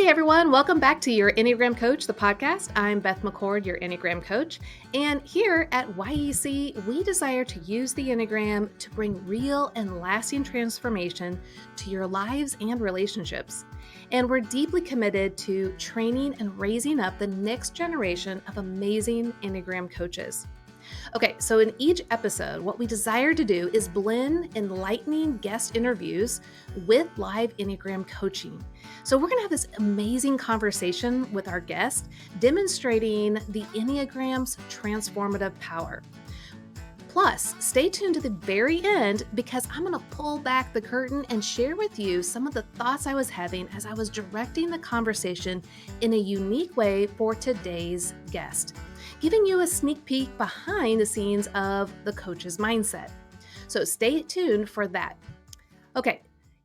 Hey everyone, welcome back to Your Enneagram Coach, the podcast. I'm Beth McCord, your Enneagram Coach. And here at YEC, we desire to use the Enneagram to bring real and lasting transformation to your lives and relationships. And we're deeply committed to training and raising up the next generation of amazing Enneagram coaches. Okay, so in each episode, what we desire to do is blend enlightening guest interviews with live Enneagram coaching. So we're going to have this amazing conversation with our guest, demonstrating the Enneagram's transformative power. Plus, stay tuned to the very end because I'm going to pull back the curtain and share with you some of the thoughts I was having as I was directing the conversation in a unique way for today's guest, giving you a sneak peek behind the scenes of the coach's mindset. So stay tuned for that. Okay.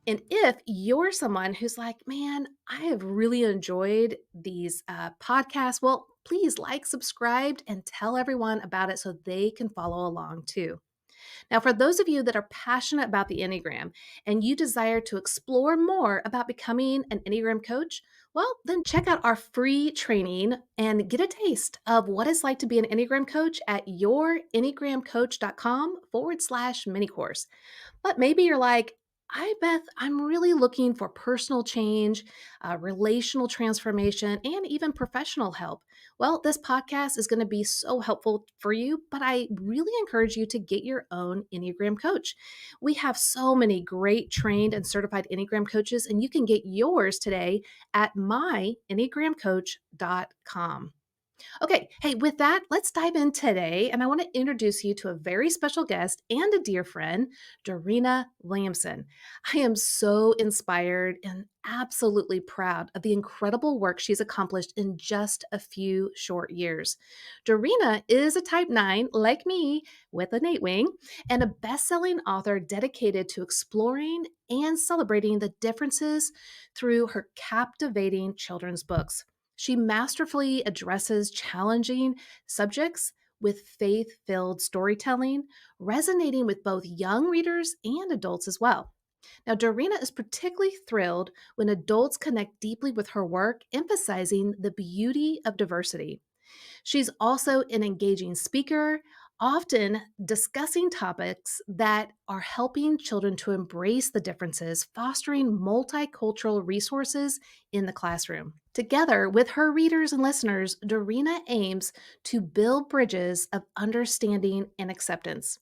And if you're someone who's like, man, I have really enjoyed these podcasts, well, please like, subscribe, and tell everyone about it so they can follow along too. Now, for those of you that are passionate about the Enneagram and you desire to explore more about becoming an Enneagram coach, well, then check out our free training and get a taste of what it's like to be an Enneagram coach at yourenneagramcoach.com/mini course. But maybe you're like, Beth, I'm really looking for personal change, relational transformation, and even professional help. Well, this podcast is going to be so helpful for you, but I really encourage you to get your own Enneagram coach. We have so many great trained and certified Enneagram coaches, and you can get yours today at myenneagramcoach.com. Okay, hey, with that, let's dive in today. And I want to introduce you to a very special guest and a dear friend, Dorena Williamson. I am so inspired and absolutely proud of the incredible work she's accomplished in just a few short years. Dorena is a type 9, like me, with an 8 wing, and a best selling author dedicated to exploring and celebrating the differences through her captivating children's books. She masterfully addresses challenging subjects with faith filled storytelling, resonating with both young readers and adults as well. Now, Dorena is particularly thrilled when adults connect deeply with her work, emphasizing the beauty of diversity. She's also an engaging speaker, often discussing topics that are helping children to embrace the differences, fostering multicultural resources in the classroom. Together with her readers and listeners, Dorena aims to build bridges of understanding and acceptance.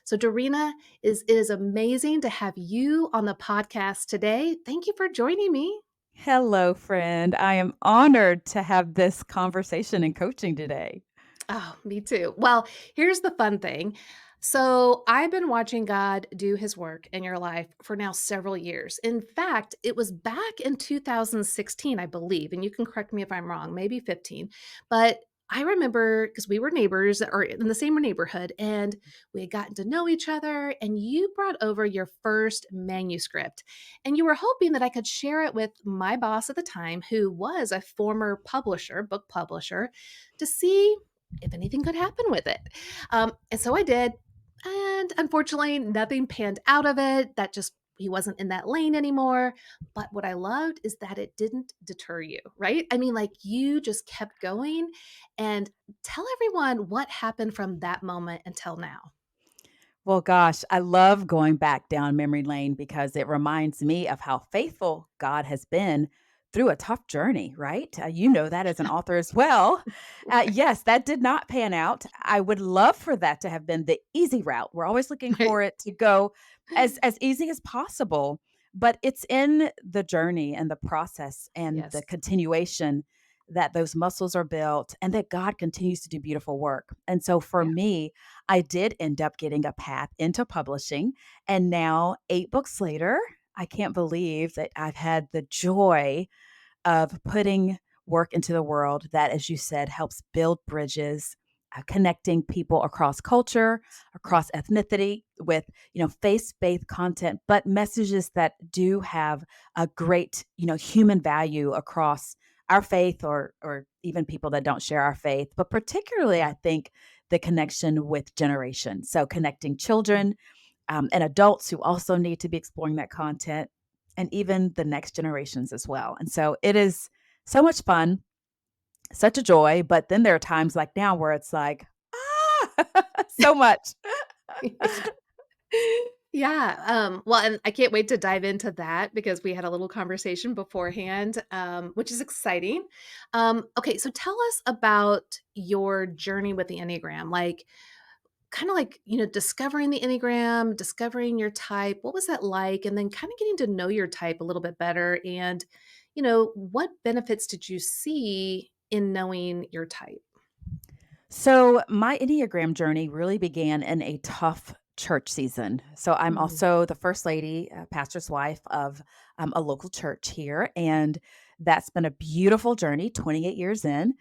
So, Dorena, it is amazing to have you on the podcast today. Thank you for joining me. Hello, friend. I am honored to have this conversation and coaching today. Oh, me too. Well, here's the fun thing. So, I've been watching God do his work in your life for now several years. In fact, it was back in 2016, I believe, and you can correct me if I'm wrong, maybe 15. But I remember because we were neighbors or in the same neighborhood and we had gotten to know each other, and you brought over your first manuscript. And you were hoping that I could share it with my boss at the time, who was a former publisher, book publisher, to see if anything could happen with it. And so I did. And unfortunately, nothing panned out of it. He wasn't in that lane anymore. But what I loved is that it didn't deter you, right? I mean, like you just kept going and tell everyone what happened from that moment until now. Well, gosh, I love going back down memory lane because it reminds me of how faithful God has been through a tough journey, right? You know that as an author as well. Yes, that did not pan out. I would love for that to have been the easy route. We're always looking Right. for it to go as easy as possible, but it's in the journey and the process and the Yes. continuation that those muscles are built and that God continues to do beautiful work. And so for Yeah. me, I did end up getting a path into publishing. And now, 8 books later, I can't believe that I've had the joy of putting work into the world that, as you said, helps build bridges, connecting people across culture, across ethnicity with, faith-based content, but messages that do have a great, human value across our faith or even people that don't share our faith. But particularly, Yeah. I think the connection with generation. So connecting children and adults who also need to be exploring that content and even the next generations as well. And so it is so much fun, such a joy. But then there are times like now where it's like, so much. Yeah. Yeah, well, and I can't wait to dive into that because we had a little conversation beforehand, which is exciting. Okay, so tell us about your journey with the Enneagram, like, kinda like, discovering the Enneagram, discovering your type. What was that like? And then kinda getting to know your type a little bit better and, what benefits did you see in knowing your type? So, my Enneagram journey really began in a tough church season. So, I'm Mm, also the first lady, pastor's wife of a local church here. And that's been a beautiful journey, 28 years in.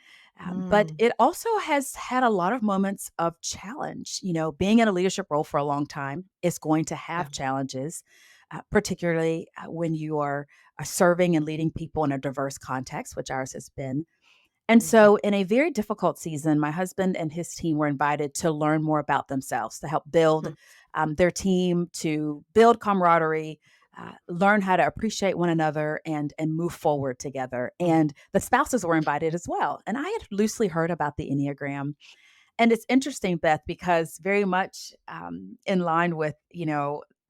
But mm, it also has had a lot of moments of challenge. Being in a leadership role for a long time is going to yeah, have challenges, particularly when you are serving and leading people in a diverse context, which ours has been. And mhm, so, in a very difficult season, my husband and his team were invited to learn more about themselves, to help build mm, their team, to build camaraderie, learn how to appreciate one another, and move forward together. mm, And the spouses were invited as well. And I had loosely heard about the Enneagram, and it's interesting, Beth, because very much in line with,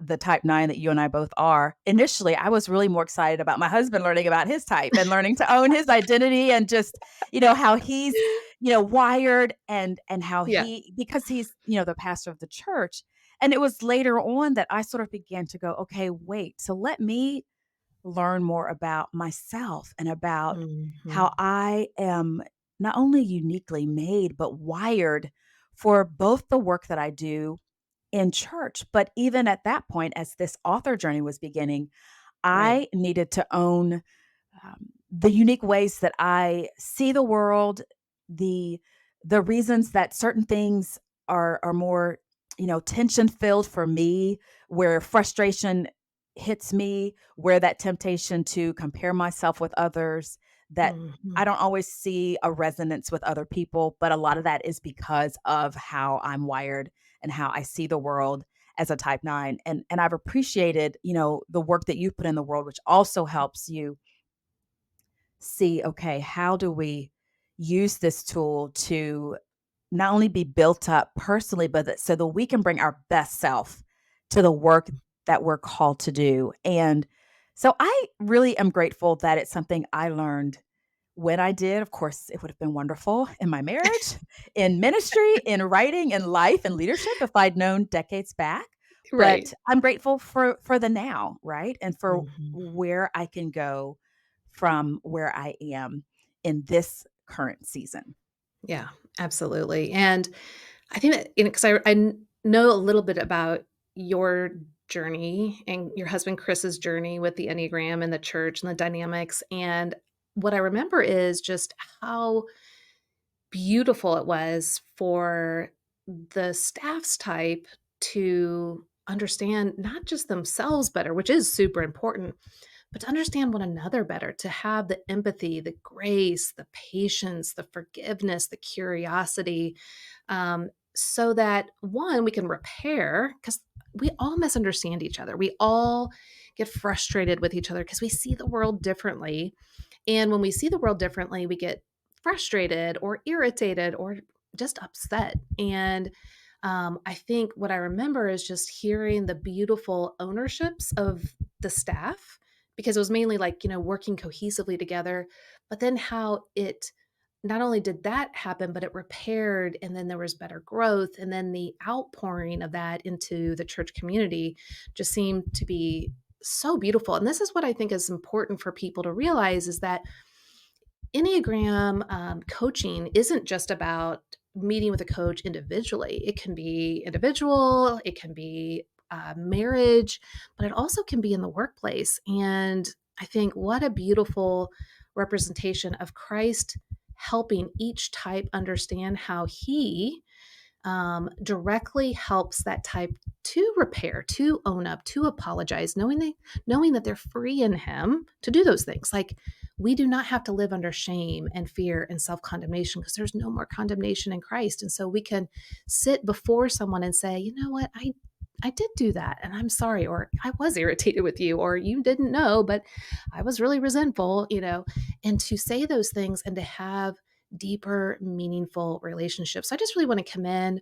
the type 9 that you and I both are. Initially, I was really more excited about my husband learning about his type and learning to own his identity and just, how he's, wired and how yeah, because he's, the pastor of the church. And it was later on that I sort of began to go, okay, wait. So let me learn more about myself and about how mhm, I am not only uniquely made, but wired for both the work that I do in church. But even at that point, as this author journey was beginning, right, I needed to own the unique ways that I see the world, the the reasons that certain things are more, tension filled for me, where frustration hits me, where that temptation to compare myself with others, that I mhm, don't always see a resonance with other people, but a lot of that is because of how I'm wired and how I see the world as a type 9. And I've appreciated, the work that you've put in the world, which also helps you see, okay, how do we use this tool to not only be built up personally, but so that we can bring our best self to the work that we're called to do. And so I really am grateful that it's something I learned when I did. Of course, it would have been wonderful in my marriage, in ministry, in writing, in life, and leadership if I'd known decades back. right, But I'm grateful for the now, right? And for mhm. where I can go from where I am in this current season. Yeah, absolutely, and I think that, 'cause know a little bit about your journey and your husband Chris's journey with the Enneagram and the church and the dynamics, and what I remember is just how beautiful it was for the staff's type to understand not just themselves better, which is super important, but to understand one another better, to have the empathy, the grace, the patience, the forgiveness, the curiosity, so that one, we can repair because we all misunderstand each other. We all get frustrated with each other because we see the world differently. And when we see the world differently, we get frustrated or irritated or just upset. And I think what I remember is just hearing the beautiful ownerships of the staff because it was mainly like, working cohesively together, but then how it not only did that happen, but it repaired and then there was better growth. And then the outpouring of that into the church community just seemed to be so beautiful. And this is what I think is important for people to realize is that Enneagram coaching isn't just about meeting with a coach individually. It can be individual, it can be marriage, but it also can be in the workplace. And I think what a beautiful representation of Christ helping each type understand how he directly helps that type to repair, to own up, to apologize, knowing that they're free in Him to do those things. Like we do not have to live under shame and fear and self condemnation because there's no more condemnation in Christ, and so we can sit before someone and say, you know what, I I did do that and I'm sorry, or I was irritated with you, or you didn't know, but I was really resentful, and to say those things and to have deeper, meaningful relationships. I just really want to commend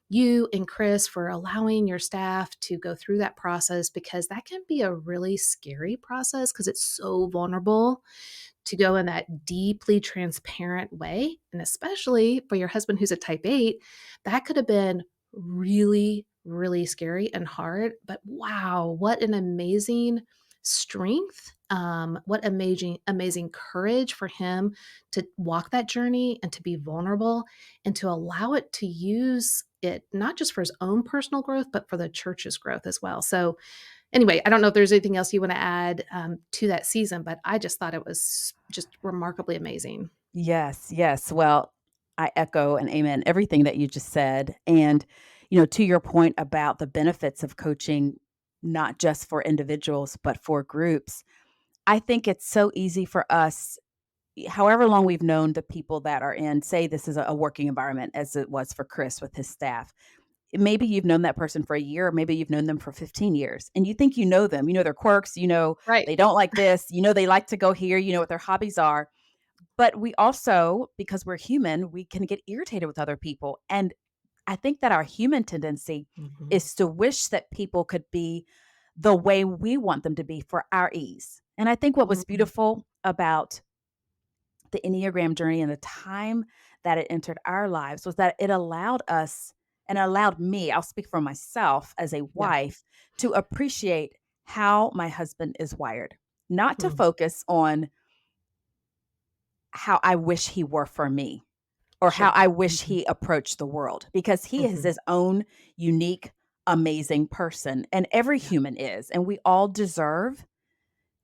you and Chris for allowing your staff to go through that process because that can be a really scary process because it's so vulnerable to go in that deeply transparent way. And especially for your husband who's a type 8, that could have been really, really scary and hard. But wow, what an amazing strength. What amazing courage for him to walk that journey and to be vulnerable and to allow it to use it not just for his own personal growth, but for the church's growth as well. So anyway, I don't know if there's anything else you wanna add, to that season, but I just thought it was just remarkably amazing. Yes, yes. Well, I echo and amen everything that you just said. And, to your point about the benefits of coaching, not just for individuals, but for groups, I think it's so easy for us, however long we've known the people that are in, say, this is a working environment as it was for Chris with his staff. Maybe you've known that person for a year, or maybe you've known them for 15 years, and you think you know them. You know their quirks, Right. they don't like this, they like to go here, you know what their hobbies are. But we also, because we're human, we can get irritated with other people. And I think that our human tendency Mhm. is to wish that people could be the way we want them to be for our ease. And I think what was Mhm. beautiful about the Enneagram journey and the time that it entered our lives was that it allowed us and allowed me, I'll speak for myself as a Yeah. wife, to appreciate how my husband is wired, not to Mm. focus on how I wish he were for me or how Sure. I wish Mhm. he approached the world, because he is Mhm. his own unique, amazing person, and every Yeah. human is. And we all deserve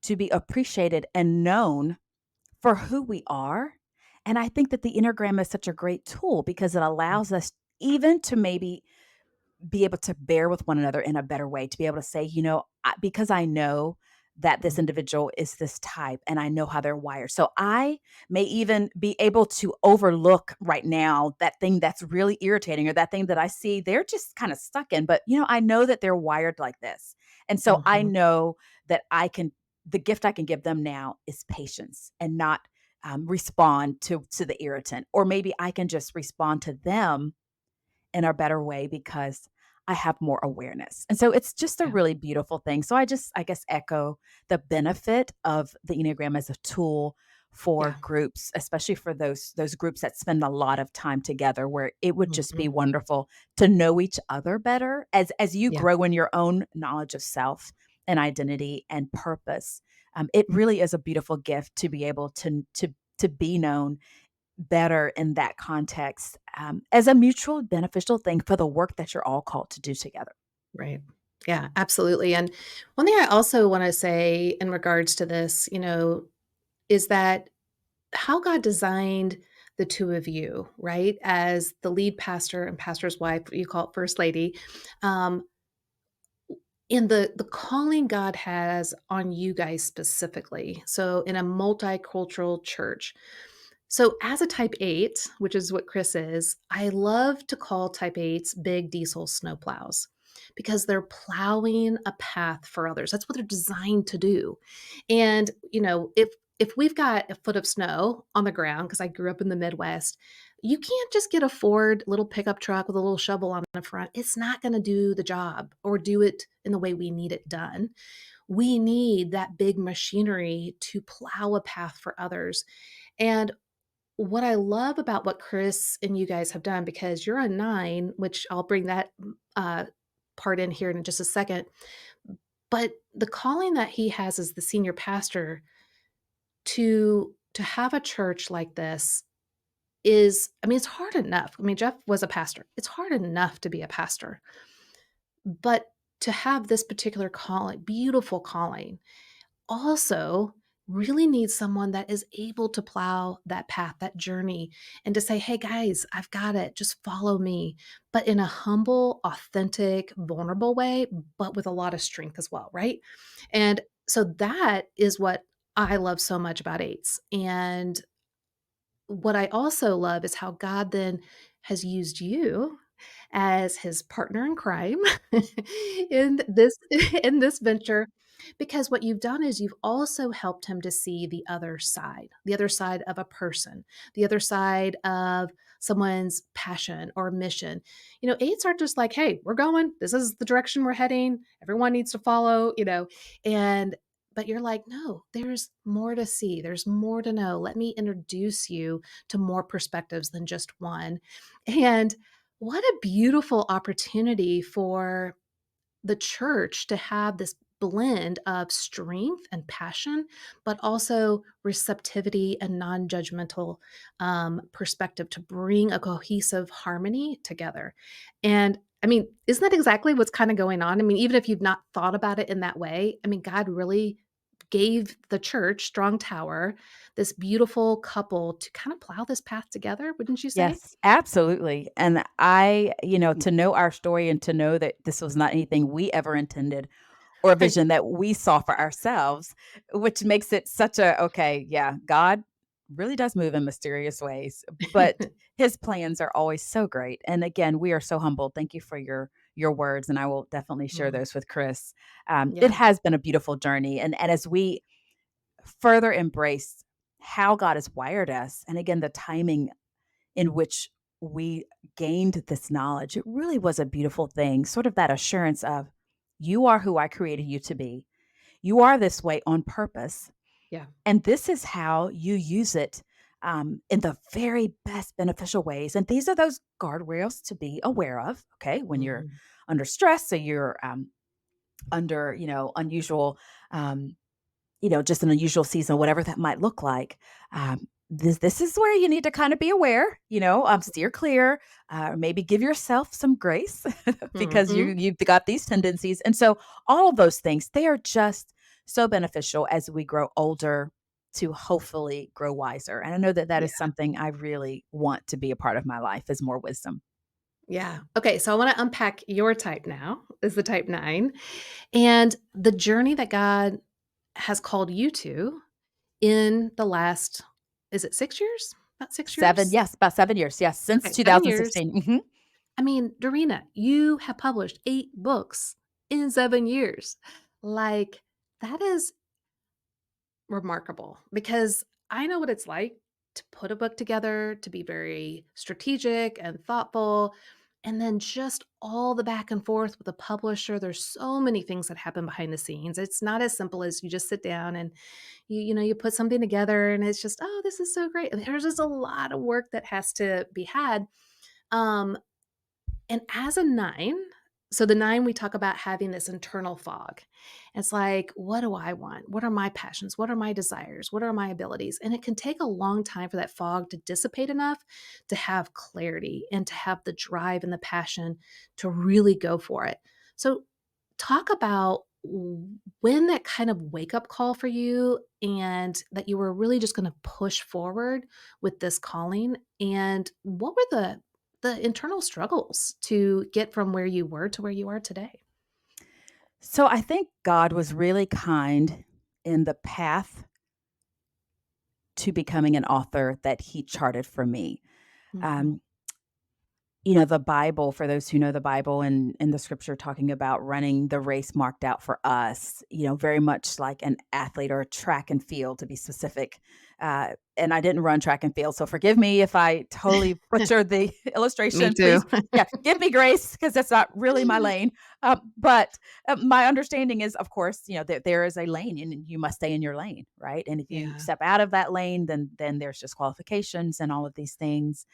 to be appreciated and known for who we are. And I think that the Enneagram is such a great tool because it Mm. allows us even to maybe be able to bear with one another in a better way, to be able to say, because I know that this Mm. individual is this type and I know how they're wired. So I may even be able to overlook right now that thing that's really irritating or that thing that I see they're just kind of stuck in. But, I know that they're wired like this. And so I Mhm. know that the gift I can give them now is patience and not respond to the irritant. Or maybe I can just respond to them in a better way because I have more awareness. And so it's just a Yeah. really beautiful thing. So I guess, echo the benefit of the Enneagram as a tool for Yeah. groups, especially for those groups that spend a lot of time together, where it would just be Mhm. wonderful to know each other better as you Yeah. grow in your own knowledge of self and identity and purpose. It really is a beautiful gift to be able to be known better in that context, as a mutual beneficial thing for the work that you're all called to do together. Right. Yeah, absolutely, and one thing I also wanna say in regards to this, is that how God designed the 2 of you, right, as the lead pastor and pastor's wife, you call it first lady, um, in the calling God has on you guys specifically, so in a multicultural church. So as a type 8, which is what Chris is, I love to call type 8s big diesel snowplows because they're plowing a path for others. That's what they're designed to do. And, if we've got a foot of snow on the ground, because I grew up in the Midwest, you can't just get a Ford little pickup truck with a little shovel on the front. It's not going to do the job or do it in the way we need it done. We need that big machinery to plow a path for others. And what I love about what Chris and you guys have done, because you're a 9, which I'll bring that, uh, part in here in just a second, but the calling that he has as the senior pastor to have a church like this is, I mean, it's hard enough. I mean, Jeff was a pastor. It's hard enough to be a pastor, but to have this particular calling, beautiful calling, also really needs someone that is able to plow that path, that journey, and to say, "Hey guys, I've got it. Just follow me." But in a humble, authentic, vulnerable way, but with a lot of strength as well, right? And so that is what I love so much about eights. And what I also love is how God then has used you. as his partner in crime in this in this venture, because what you've done is you've also helped him to see the other side of a person, the other side of someone's passion or mission. You know, eights aren't just like, "Hey, we're going. This is the direction we're heading. Everyone needs to follow," and but you're like, "No, there's more to see. There's more to know. Let me introduce you to more perspectives than just one." And what a beautiful opportunity for the church to have this blend of strength and passion, but also receptivity and non judgmental perspective to bring a cohesive harmony together. And I mean, isn't that exactly what's kind of going on? I mean, even if you've not thought about it in that way, I mean, God really gave the church, Strong Tower, this beautiful couple to kind of plow this path together, wouldn't you say? Yes, absolutely. And to know our story and to know that this was not anything we ever intended or a Right. vision that we saw for ourselves, which makes it such a okay, yeah, God really does move in mysterious ways, but his plans are always so great. And again, we are so humbled. Thank you for your words, and I will definitely share Mm, those with Chris. It yeah, has been a beautiful journey, and as we further embrace how God has wired us, and again, the timing in which we gained this knowledge, it really was a beautiful thing. Sort of that assurance of, you are who I created you to be. You are this way on purpose. yeah. And this is how you use it in the very best beneficial ways. And these are those guardrails to be aware of, okay, when you're Mhm. under stress, so you're under, unusual just an unusual season, whatever that might look like. This is where you need to kind of be aware, steer clear, maybe give yourself some grace because Mhm. you've got these tendencies. And so all of those things, they are just so beneficial as we grow older to hopefully grow wiser. And I know that that Yeah, is something I really want to be a part of my life is more wisdom. yeah. Okay, so I wanna unpack your type now, is the type 9, and the journey that God has called you to in the last is it 6 years? About 6 7, years? yes, about 7 years. Yes, since Okay, 7 years. 2016. Mhm. I mean, Dorena, you have published 8 books in 7 years. Like, that is remarkable because I know what it's like to put a book together, to be very strategic and thoughtful, and then just all the back and forth with the publisher. There's so many things that happen behind the scenes. It's not as simple as you just sit down and you put something together and it's just, oh, this is so great. There's just a lot of work that has to be had. Um, and as a 9, so the 9, we talk about having this internal fog. It's like, what do I want? What are my passions? What are my desires? What are my abilities? And it can take a long time for that fog to dissipate enough to have clarity and to have the drive and the passion to really go for it. So, talk about when that kind of wake up call for you and that you were really just going to push forward with this calling, and what were the internal struggles to get from where you were to where you are today? So I think God was really kind in the path to becoming an author that he charted for me. Mhm. Um, the Bible, for those who know the Bible and in the scripture talking about running the race marked out for us, very much like an athlete or a track and field to be specific. And I didn't run track and field. So forgive me if I totally butchered the Me illustration. too. Please, yeah, give me grace because that's not really my lane. But my understanding is, of course, there is a lane and you must stay in your lane, right? And if you Yeah. step out of that lane, then there's disqualifications and all of these things.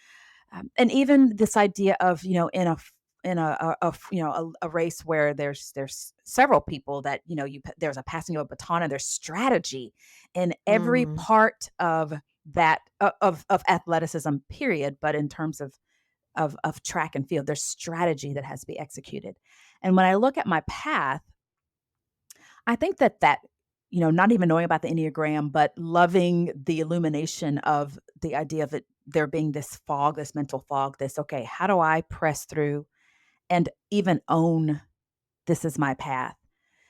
And even this idea of, in a race where there's several people that there's a passing of a baton and there's strategy in every Mm, part of that of athleticism, period. But in terms of track and field, there's strategy that has to be executed. And when I look at my path, I think that not even knowing about the Enneagram, but loving the illumination of the idea of it there being this fog, this mental fog, this, okay, how do I press through and even own this is my path?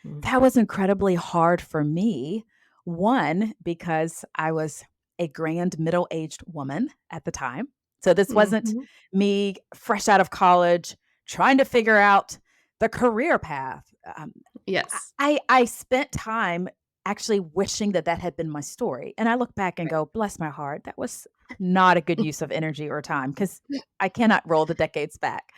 mm, That was incredibly hard for me. One, because I was a grand middle aged woman at the time. So this wasn't Mhm. me fresh out of college trying to figure out the career path. Yes. I spent time actually wishing that that had been my story, and I look back and Right. go, "Bless my heart, that was not a good use of energy or time because I cannot roll the decades back."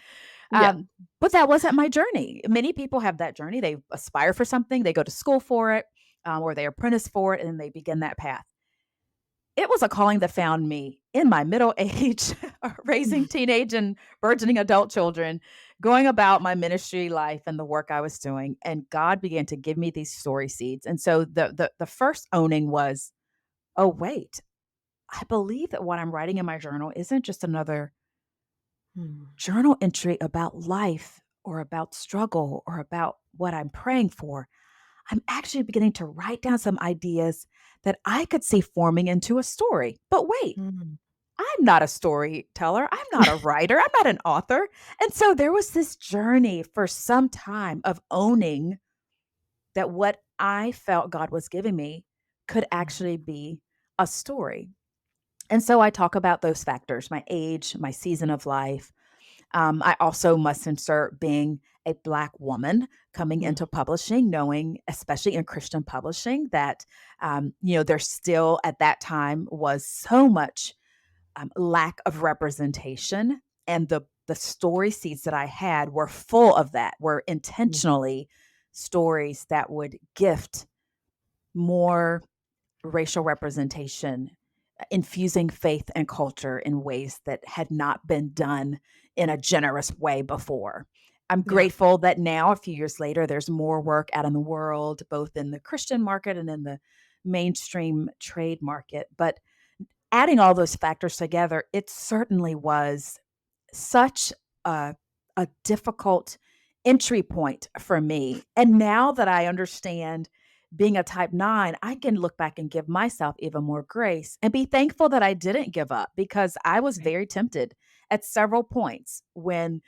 Yeah. But that wasn't my journey. Many people have that journey. They aspire for something, they go to school for it, or they apprentice for it, and they begin that path. It was a calling that found me in my middle age, raising teenage and burgeoning adult children, going about my ministry life and the work I was doing, and God began to give me these story seeds. And so the first owning was, "Oh, wait, I believe that what I'm writing in my journal isn't just another Mm. journal entry about life or about struggle or about what I'm praying for. I'm actually beginning to write down some ideas that I could see forming into a story. But wait, Mm. I'm not a storyteller. I'm not a writer. I'm not an author." And so there was this journey for some time of owning that what I felt God was giving me could Mhm. actually be a story. And so I talk about those factors: my age, my season of life. I also must insert being a Black woman coming Mm. into publishing, knowing, especially in Christian publishing, that there still at that time was so much lack of representation, and the story seeds that I had were full of that. Were Mm. intentionally stories that would gift more racial representation, infusing faith and culture in ways that had not been done in a generous way before. I'm Yeah. grateful that now, a few years later, there's more work out in the world, both in the Christian market and in the mainstream trade market. But adding all those factors together, it certainly was such a a difficult entry point for me. And now that I understand being a type 9, I can look back and give myself even more grace and be thankful that I didn't give up, because I was Right. very tempted at several points when,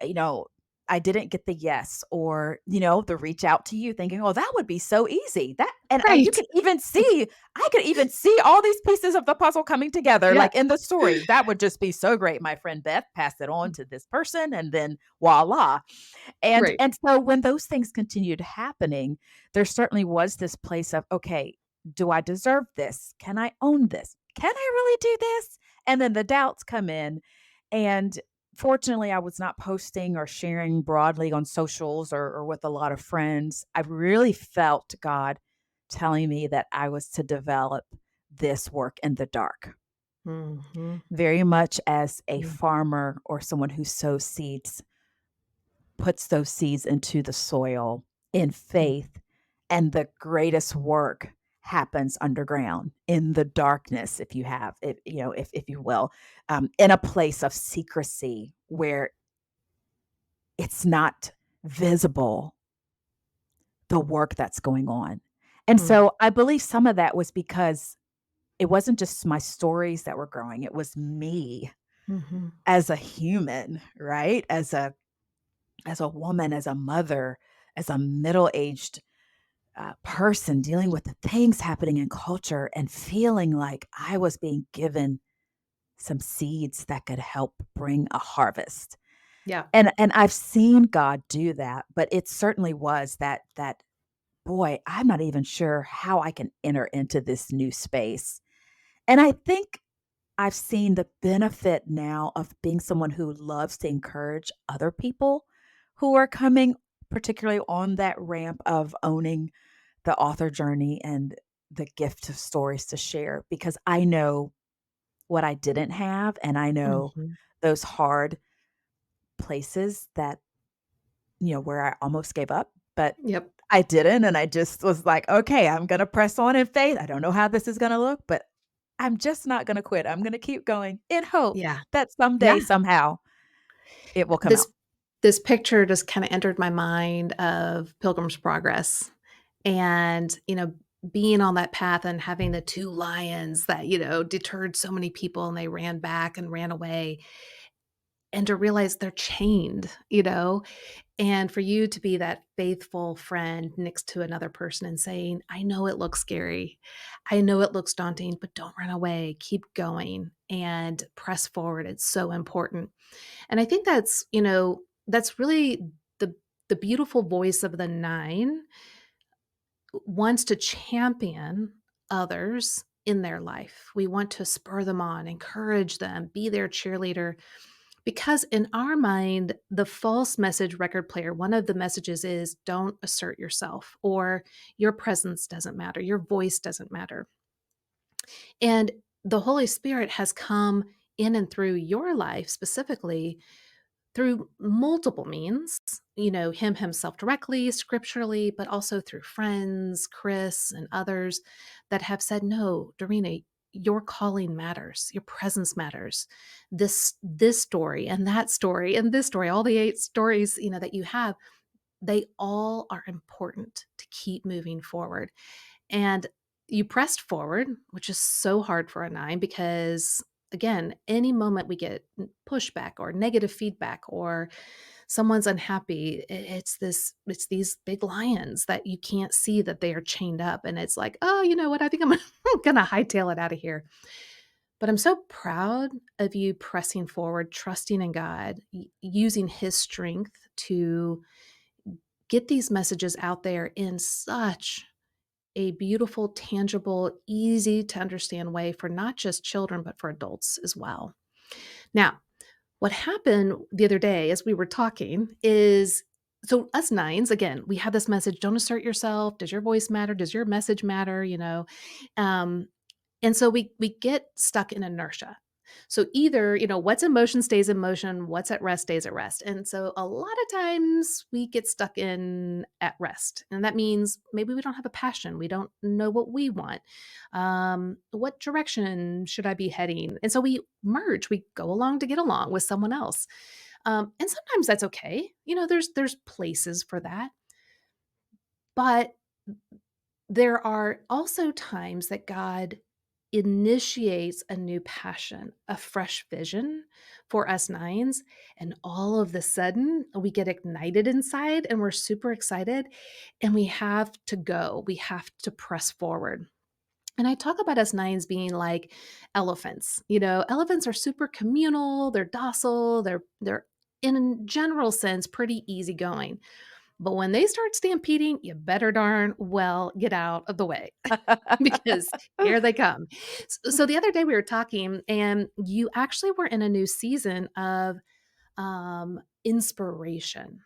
you know, I didn't get the yes, or, the reach out to you thinking, "Oh, that would be so easy." That and you Right. could even see I could even see all these pieces of the puzzle coming together, Yeah. like in the story. That would just be so great. My friend Beth passed it on to this person, and then voila. And Right. and so when those things continued happening, there certainly was this place of, okay, do I deserve this? Can I own this? Can I really do this? And then the doubts come in. And fortunately, I was not posting or sharing broadly on socials, or with a lot of friends. I really felt God telling me that I was to develop this work in the dark, Mhm. very much as a Mm. farmer or someone who sows seeds, puts those seeds into the soil in Mm. faith, and the greatest work happens underground in the darkness, if you have if if you will, in a place of secrecy where it's not visible, the work that's going on. And Mm. so I believe some of that was because it wasn't just my stories that were growing, it was me Mhm. as a human, right? As a woman, as a mother, as a middle-aged person dealing with the things happening in culture, and feeling like I was being given some seeds that could help bring a harvest. Yeah. And I've seen God do that, but it certainly was that boy, I'm not even sure how I can enter into this new space. And I think I've seen the benefit now of being someone who loves to encourage other people who are coming, particularly on that ramp of owning the author journey and the gift of stories to share, because I know what I didn't have, and I know Mhm. those hard places that, where I almost gave up, but Yep. I didn't, and I just was like, "Okay, I'm gonna press on in faith. I don't know how this is gonna look, but I'm just not gonna quit. I'm gonna keep going in hope Yeah. that someday, Yeah. somehow, it will come out." This this picture just kinda entered my mind of Pilgrim's Progress and, being on that path and having the 2 lions that, deterred so many people and they ran back and ran away, and to realize they're chained, And for you to be that faithful friend next to another person and saying, I know it looks scary. I know it looks daunting, but don't run away. Keep going and press forward. It's so important. And I think that's really the the beautiful voice of the 9 wants to champion others in their life. We want to spur them on, encourage them, be their cheerleader. Because in our mind, the false message record player, one of the messages is don't assert yourself, or your presence doesn't matter, your voice doesn't matter. And the Holy Spirit has come in and through your life specifically through multiple means, him himself directly, scripturally, but also through friends, Chris, and others that have said, no, Dorena, your calling matters, your presence matters. This story and that story and this story, all the 8 stories, that you have, they all are important to keep moving forward. And you pressed forward, which is so hard for a 9 because, again, any moment we get pushback or negative feedback or someone's unhappy, it's these big lions that you can't see that they are chained up. And it's like, oh, you know what? I think I'm going to hightail it out of here. But I'm so proud of you pressing forward, trusting in God, using his strength to get these messages out there in such a beautiful, tangible, easy to understand way for not just children, but for adults as well. Now, what happened the other day as we were talking is so us 9s, again, we have this message, don't assert yourself. Does your voice matter? Does your message matter? Um, and so we get stuck in inertia. So either, what's in motion stays in motion, what's at rest stays at rest. And so a lot of times we get stuck in at rest. And that means maybe we don't have a passion. We don't know what we want. What direction should I be heading? And so we merge, we go along to get along with someone else. And sometimes that's okay. There's places for that. But there are also times that God initiates a new passion, a fresh vision for us 9s. And all of the sudden, we get ignited inside and we're super excited and we have to go. We have to press forward. And I talk about us 9s being like elephants. Elephants are super communal, they're docile, they're in a general sense pretty easygoing. But when they start stampeding, you better darn well get out of the way because here they come. So the other day we were talking, and you actually were in a new season of inspiration.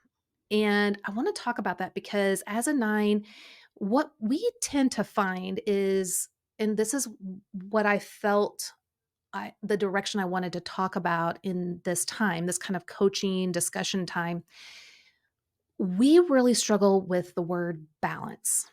And I want to talk about that because as a 9, what we tend to find is, and this is what I felt. The direction I wanted to talk about in this time, this kind of coaching discussion time, we really struggle with the word balance.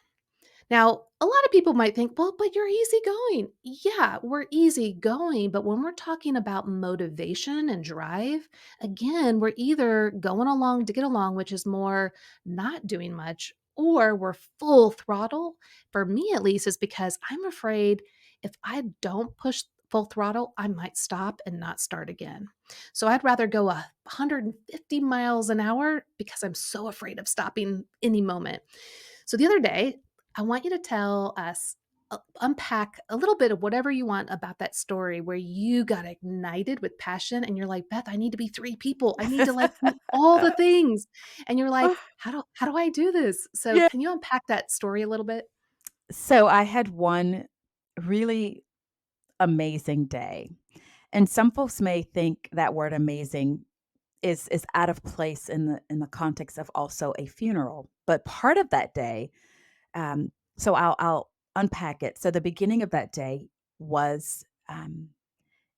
Now, a lot of people might think, well, but you're easygoing. Yeah, we're easygoing. But when we're talking about motivation and drive, again, we're either going along to get along, which is more not doing much, or we're full throttle. For me, at least, is because I'm afraid if I don't push full throttle, I might stop and not start again. So I'd rather go 150 miles an hour because I'm so afraid of stopping any moment. So the other day, I want you to tell us, unpack a little bit of whatever you want about that story where you got ignited with passion and you're like, Beth, I need to be 3 people. I need to like do all the things. And you're like, how do I do this? So Yeah. can you unpack that story a little bit? So I had one really amazing day. And some folks may think that word amazing is out of place in the context of also a funeral. But part of that day, so I'll unpack it. So the beginning of that day was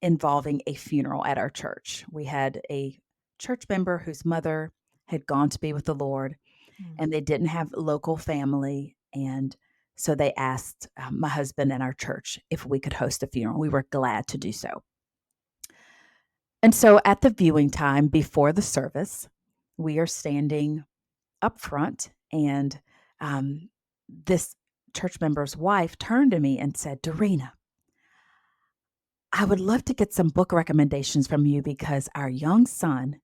involving a funeral at our church. We had a church member whose mother had gone to be with the Lord, Mm. and they didn't have local family. And so they asked my husband and our church if we could host a funeral. We were glad to do so. And so at the viewing time before the service, we are standing up front, and this church member's wife turned to me and said, Dorena, I would love to get some book recommendations from you because our young son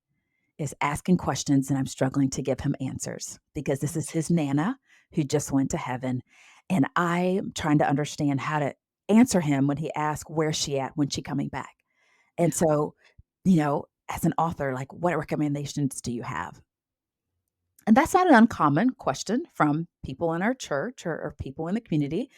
is asking questions and I'm struggling to give him answers because this is his Nana who just went to heaven. And I'm trying to understand how to answer him when he asks, where's she at? When's she coming back? And Yeah. so, as an author, like what recommendations do you have? And that's not an uncommon question from people in our church or people in the community.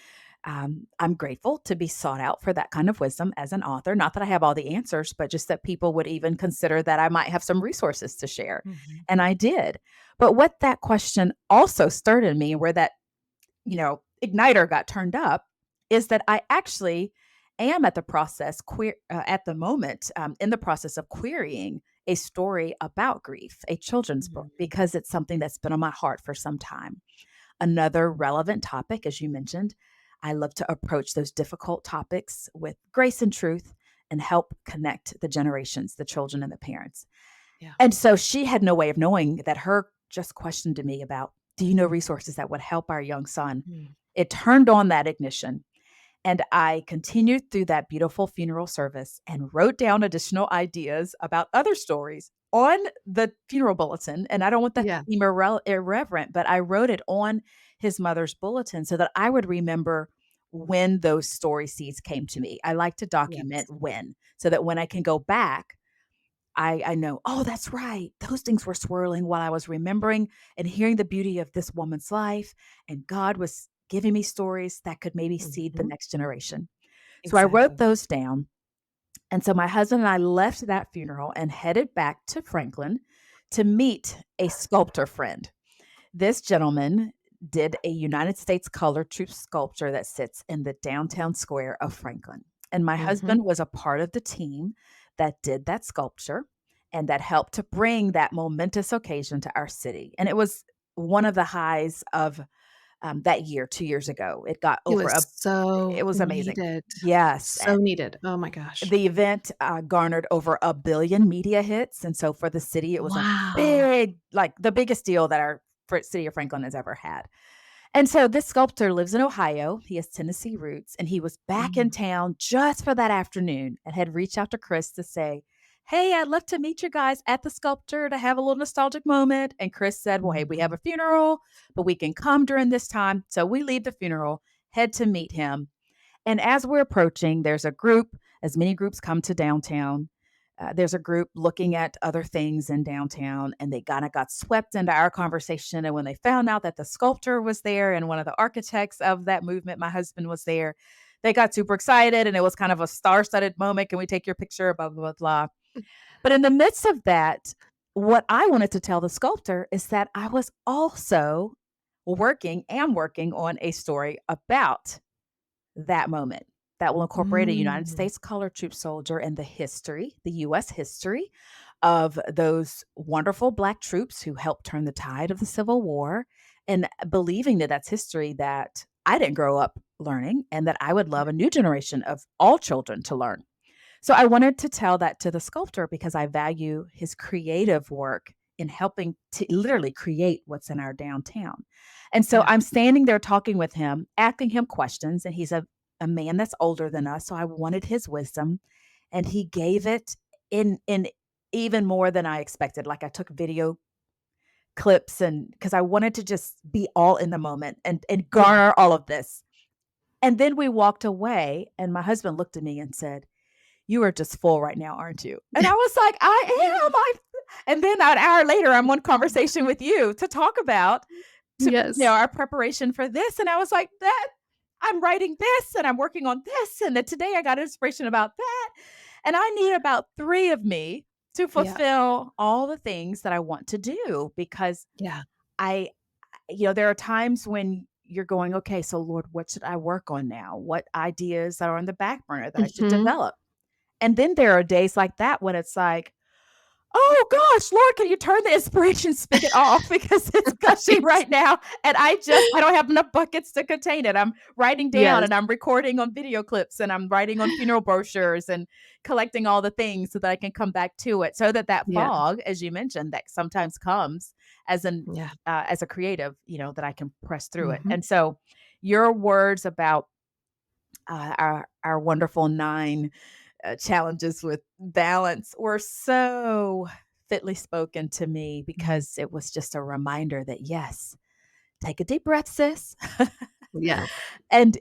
I'm grateful to be sought out for that kind of wisdom as an author. Not that I have all the answers, but just that people would even consider that I might have some resources to share. Mhm. And I did. But what that question also stirred in me, where that, igniter got turned up, is that I actually am at the moment, in the process of querying a story about grief, a children's book, Mhm. because it's something that's been on my heart for some time. Another relevant topic, as you mentioned, I love to approach those difficult topics with grace and truth and help connect the generations, the children and the parents. Yeah. And so she had no way of knowing that her just question to me about, do you know resources that would help our young son? Mm. It turned on that ignition. And I continued through that beautiful funeral service and wrote down additional ideas about other stories on the funeral bulletin. And I don't want that to Yeah. seem irreverent, but I wrote it on his mother's bulletin so that I would remember when those story seeds came to me. I like to document Yes. when, so that when I can go back, I know, oh, that's right. Those things were swirling while I was remembering and hearing the beauty of this woman's life. And God was giving me stories that could maybe seed the Mhm. next generation. So I wrote Exactly. those down. And so my husband and I left that funeral and headed back to Franklin to meet a sculptor friend. This gentleman did a United States color troop sculpture that sits in the downtown square of Franklin. And my Mhm. husband was a part of the team that did that sculpture and that helped to bring that momentous occasion to our city. And it was one of the highs of that year, 2 years ago. It was It so was amazing. needed. Yes. So needed. Oh my gosh. The event, garnered over 1 billion media hits, and so for the city, it was a Wow. big, like, the biggest deal that our city of Franklin has ever had. And so this sculptor lives in Ohio. He has Tennessee roots, and he was back in Mm. town just for that afternoon and had reached out to Chris to say, "Hey, I'd love to meet you guys at the sculpture to have a little nostalgic moment." And Chris said, "Well, hey, we have Mhm. a funeral, but we can come during this time." So we leave the funeral, head to meet him. And as we're approaching, there's a group, as many groups come to downtown. There's a group looking at other things in downtown, and they kind of got swept into our conversation. And when they found out that the sculptor was there and one of the architects of that movement, my husband, was there, they got super excited. And it was kind of a star studded moment. Can we take your picture? Blah, blah, blah, blah. But in the midst of that, what I wanted to tell the sculptor is that I was also working on a story about that moment that will incorporate a United Mm. States color troop soldier and the history, the US history of those wonderful Black troops who helped turn the tide of the Civil War, and believing that that's history that I didn't grow up learning and that I would love a new generation of all children to learn. So I wanted to tell that to the sculptor because I value his creative work in helping to literally create what's in our downtown. And so Yeah. I'm standing there talking with him, asking him questions, and he's a man that's older than us. So I wanted his wisdom, and he gave it in even more than I expected. Like I took video clips and because I wanted to just be all in the moment and Yeah. garner all of this. And then we walked away, and my husband looked at me and said, "You are just full right now, aren't you?" And I was like, "I am." And then an hour later, I'm on conversation with you to talk about Yes. our preparation for this. And I was like, "That I'm writing this and I'm working on this. And then today I got inspiration about that. And I need about 3 of me to Yeah. fulfill all the things that I want to do because Yeah. I there are times when you're going, okay, so Lord, what should I work on now? What ideas are on the back burner that I should Mhm. develop?" And then there are days like that when it's like, "Oh gosh, Lord, can you turn the inspiration spigot off because it's gushing Right. right now and I don't have enough buckets to contain it." I'm writing down Yes. and I'm recording on video clips and I'm writing on funeral brochures and collecting all the things so that I can come back to it. So that Yeah. fog, as you mentioned, that sometimes comes Yeah. as a creative, that I can press through it. Mhm. And so your words about our wonderful 9 challenges with balance were so fitly spoken to me Mhm. because it was just a reminder that, yes, take a deep breath, sis, Yeah. and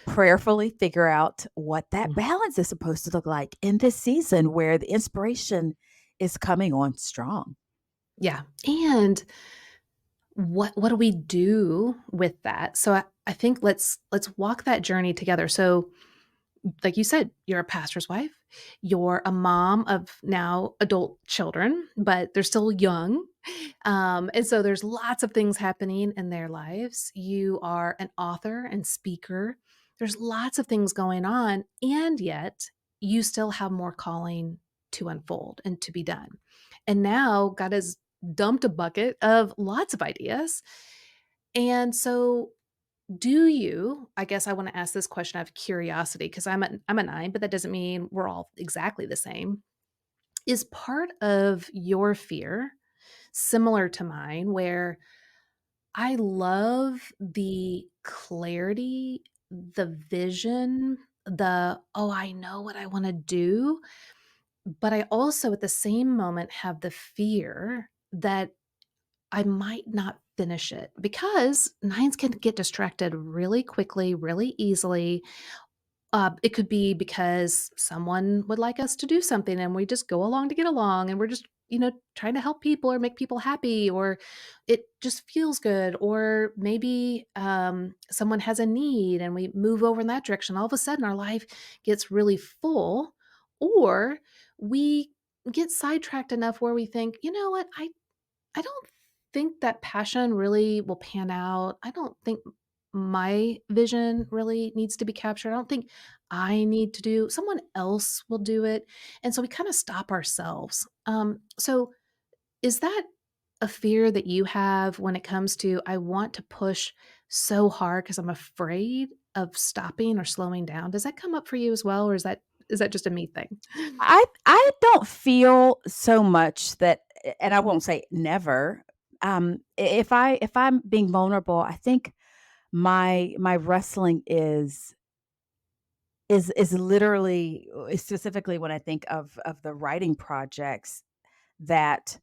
prayerfully figure out what that Mm. balance is supposed to look like in this season where the inspiration is coming on strong. Yeah. And what do we do with that? So I think let's walk that journey together. So like you said, you're a pastor's wife. You're a mom of now adult children, but they're still young. And so there's lots of things happening in their lives. You are an author and speaker. There's lots of things going on. And yet you still have more calling to unfold and to be done. And now God has dumped a bucket of lots of ideas. And so do you I guess I wanna ask this question out of curiosity because I'm a 9, but that doesn't mean we're all exactly the same. Is part of your fear similar to mine where I love the clarity, the vision, "Oh, I know what I wanna do," but I also at the same moment have the fear that I might not finish it because 9s can get distracted really quickly, really easily. It could be because someone would like us to do something and we just go along to get along and we're just, trying to help people or make people happy, or it just feels good. Or maybe someone has a need and we move over in that direction. All of a sudden, our life gets really full, or we get sidetracked enough where we think, you know what, I don't think that passion really will pan out. I don't think my vision really needs to be captured. I don't think I need to do someone else will do it. And so we kind of stop ourselves. So is that a fear that you have when it comes to I want to push so hard because I'm afraid of stopping or slowing down? Does that come up for you as well, or is that just a me thing? I don't feel so much that, and I won't say never. If I'm being vulnerable, I think my wrestling is literally specifically when I think of the writing projects that,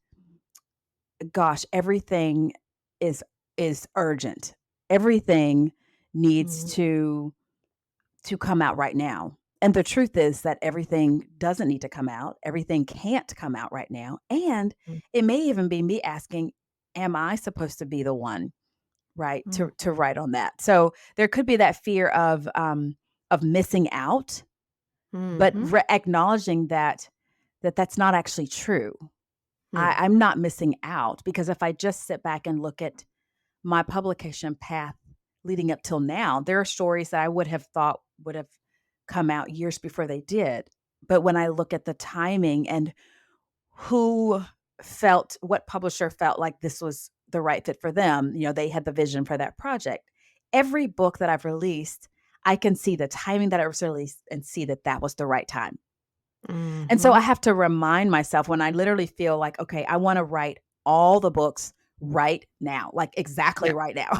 gosh, everything is is urgent. Everything needs Mhm, to come out right now. And the truth is that everything doesn't need to come out. Everything can't come out right now. And mm, it may even be me asking, am I supposed to be the one, right, mm, to write on that? So there could be that fear of missing out, but mhm, acknowledging that that's not actually true. mm, I'm not missing out because if I just sit back and look at my publication path leading up till now, there are stories that I would have thought would have come out years before they did. But when I look at the timing and who what publisher felt like this was the right fit for them, they had the vision for that project. Every book that I've released, I can see the timing that it was released and see that that was the right time. And so I mhm. have to remind myself when I literally feel like, okay, I want to write all the books right now, like exactly Yeah, right now.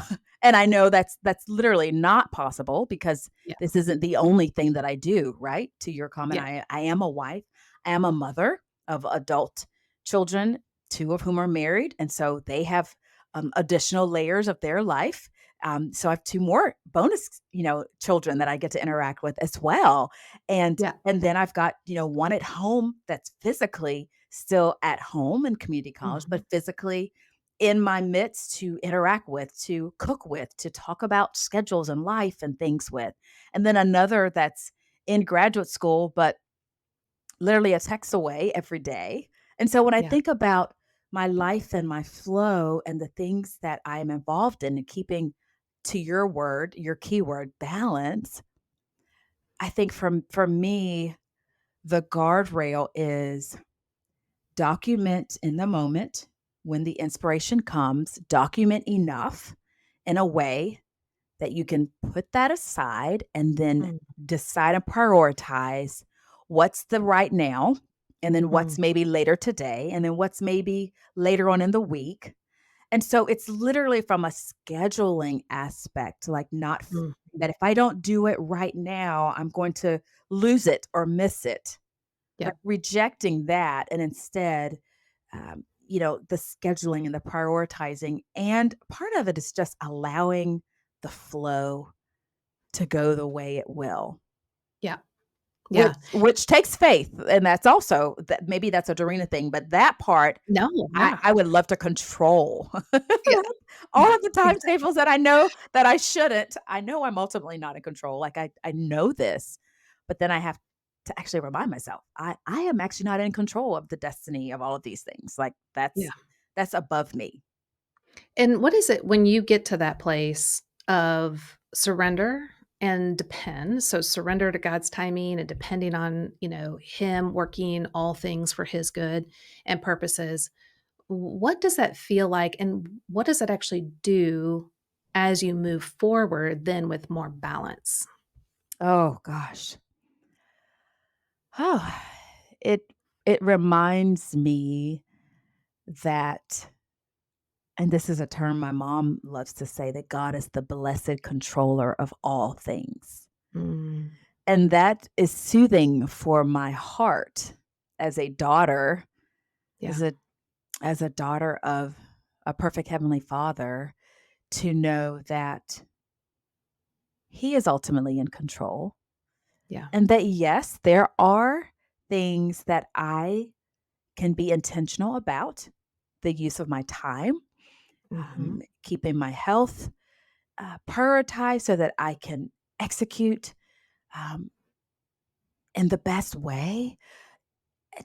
And I know that's literally not possible because yeah, this isn't the only thing that I do, right? To your comment, yeah, I am a wife. I am a mother of adult children, two of whom are married, and so they have additional layers of their life. So I have two more bonus, children that I get to interact with as well, and yeah. and then I've got, one at home that's physically still at home in community college, Mhm. but physically in my midst to interact with, to cook with, to talk about schedules and life and things with. And then another that's in graduate school, but literally a text away every day. And so when I Yeah. think about my life and my flow and the things that I am involved in and keeping to your word, your keyword, balance, I think for me, the guardrail is document in the moment when the inspiration comes, document enough in a way that you can put that aside and then Mm, decide and prioritize what's the right now, and then what's mm, maybe later today, and then what's maybe later on in the week. And so it's literally from a scheduling aspect, like not mm. that if I don't do it right now, I'm going to lose it or miss it. Yeah. Like, rejecting that and instead the scheduling and the prioritizing. And part of it is just allowing the flow to go the way it will. Yeah. Which Yeah. which takes faith, and that's also that maybe that's a Dorena thing, but that part, No, yeah. I would love to control. Yeah. All of the Exactly. timetables that I know that I shouldn't. I know I'm ultimately not in control, like, I know this, but then I have to actually remind myself, I am actually not in control of the destiny of all of these things, like, Yeah. that's above me. And what is it when you get to that place of surrender and depend? So surrender to God's timing and depending on, him working all things for his good and purposes. What does that feel like and what does that actually do as you move forward then with more balance? Oh gosh. Oh, it it reminds me that, and this is a term my mom loves to say, that God is the blessed controller of all things. Mm, And that is soothing for my heart as a daughter, yeah, as a daughter of a perfect heavenly Father, to know that he is ultimately in control. yeah. And that yes, there are things that I can be intentional about, the use of my time, Mhm. keeping my health prioritized so that I can execute um, in the best way.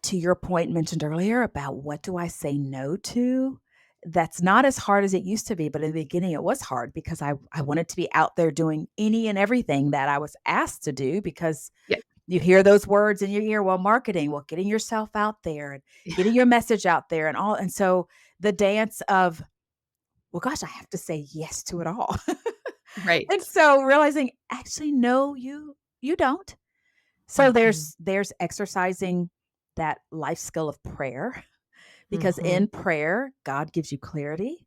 To your point mentioned earlier about what do I say no to? That's not as hard as it used to be, but in the beginning it was hard because I wanted to be out there doing any and everything that I was asked to do because Yeah. you hear those words in your ear, well, marketing, well, getting yourself out there and Yeah. getting your message out there and all. And so the dance of, well, gosh, I have to say yes to it all. Right. And so realizing, actually, no, you don't. So Mhm. there's exercising that life skill of prayer, because Mhm. in prayer, God gives you clarity.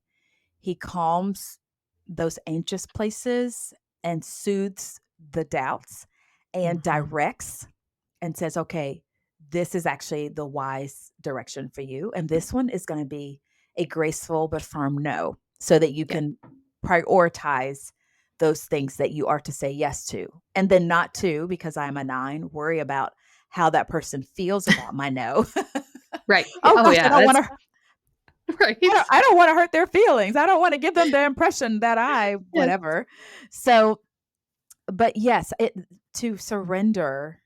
He calms those anxious places and soothes the doubts and Mhm. directs and says, okay, this is actually the wise direction for you. And this one is going to be a graceful but firm no, so that you Yeah. can prioritize those things that you are to say yes to. And then not to, because I'm a nine, worry about how that person feels about my no. Right. Yeah. Oh Oh, gosh, yeah. That's right. I don't want to hurt their feelings. I don't want to give them the impression that I Yes. whatever. So, but yes, it to surrender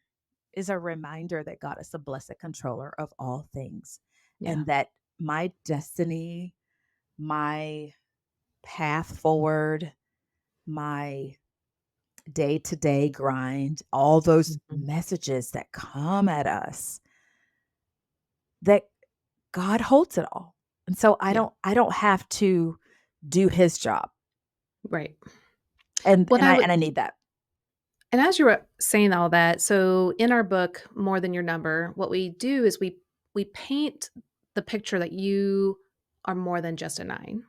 is a reminder that God is the blessed controller of all things Yeah. and that my destiny, my path forward, my day to day grind, all those Mhm. messages that come at us, that God holds it all. And so Yeah. I don't have to do his job. Right. And What I would I need that. and as you were saying all that, so in our book, More Than Your Number, what we do is we paint the picture that you are more than just a 9.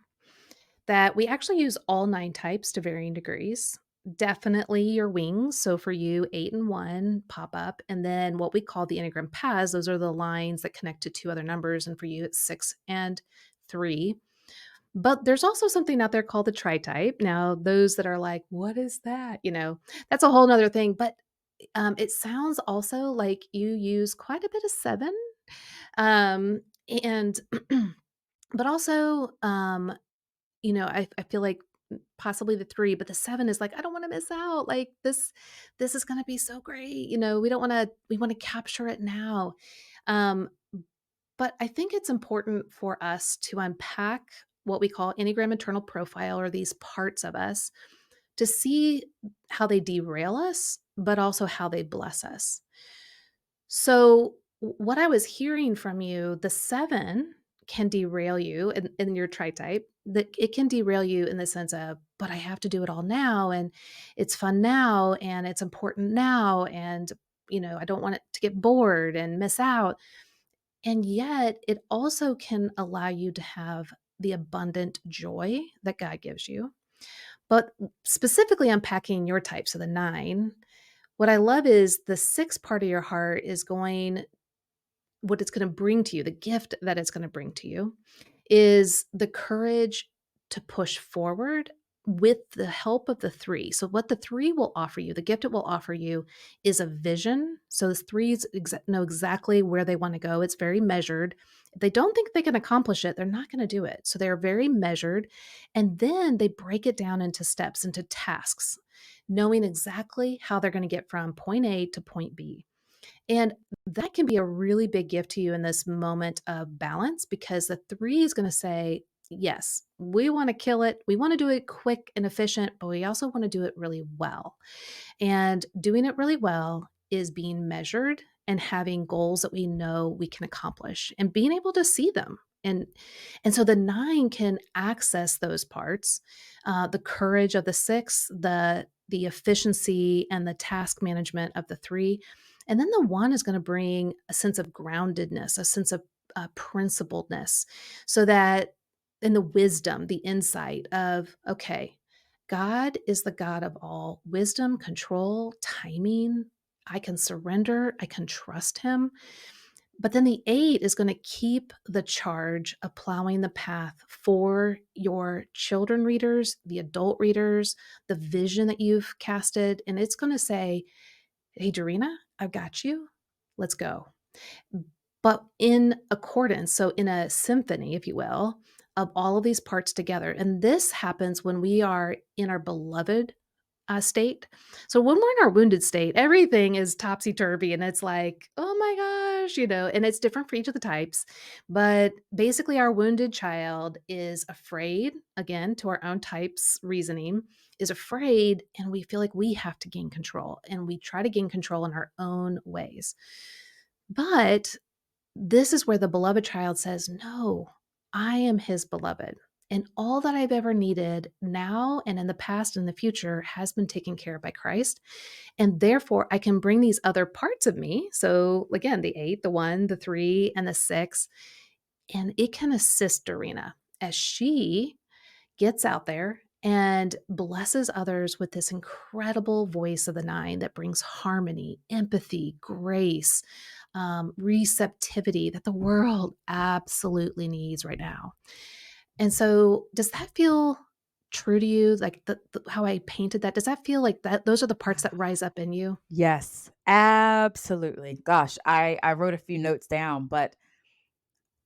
That we actually use all 9 types to varying degrees. Definitely your wings. So for you, 8 and 1 pop up. And then what we call the Enneagram paths, those are the lines that connect to 2 other numbers. And for you, it's 6 and 3. But there's also something out there called the tri type. Now, those that are like, what is that? That's a whole nother thing. But it sounds also like you use quite a bit of 7. Um, and, but also, I feel like possibly the 3, but the 7 is like, "I don't wanna miss out, like, this is gonna be so great," we wanna capture it now. Um, but I think it's important for us to unpack what we call Enneagram internal profile or these parts of us to see how they derail us, but also how they bless us. So, what I was hearing from you, the 7 can derail you in your tri-type, that it can derail you in the sense of, "But I have to do it all now, and it's fun now, and it's important now, and, I don't want it to get bored and miss out." And yet, it also can allow you to have the abundant joy that God gives you. But specifically unpacking your type, so the 9, what I love is the 6 part of your heart is going what it's going to bring to you, the gift that it's going to bring to you, is the courage to push forward with the help of the three. So, what the three will offer you, the gift it will offer you, is a vision. So, the threes know exactly where they want to go. It's very measured. If they don't think they can accomplish it, they're not going to do it. So, they're very measured. And then they break it down into steps, into tasks, knowing exactly how they're going to get from point A to point B. And that can be a really big gift to you in this moment of balance, because the three is going to say, yes, we want to kill it. We want to do it quick and efficient, but we also want to do it really well. And doing it really well is being measured and having goals that we know we can accomplish and being able to see them. And so the nine can access those parts, the courage of the six, the efficiency and the task management of the three. And then the one is going to bring a sense of groundedness, a sense of principledness, so that in the wisdom, the insight of, okay, God is the God of all wisdom, control, timing. I can surrender, I can trust him. But then the eight is going to keep the charge of plowing the path for your children readers, the adult readers, the vision that you've casted. And it's going to say, hey, Dorena, I've got you. Let's go. But in accordance, so in a symphony, if you will, of all of these parts together. And this happens when we are in our beloved state. So when we're in our wounded state, everything is topsy turvy and it's like, oh my gosh, and it's different for each of the types. But basically, our wounded child is afraid, again, to our own type's reasoning, is afraid, and we feel like we have to gain control, and we try to gain control in our own ways. But this is where the beloved child says, no, I am his beloved. And all that I've ever needed now and in the past and the future has been taken care of by Christ. And therefore, I can bring these other parts of me. So, again, the eight, the one, the three, and the six. And it can assist Dorena as she gets out there and blesses others with this incredible voice of the nine that brings harmony, empathy, grace, receptivity that the world absolutely needs right now. And so, does that feel true to you? Like how I painted that? Does that feel like that? Those are the parts that rise up in you? Yes, absolutely. Gosh, I wrote a few notes down, but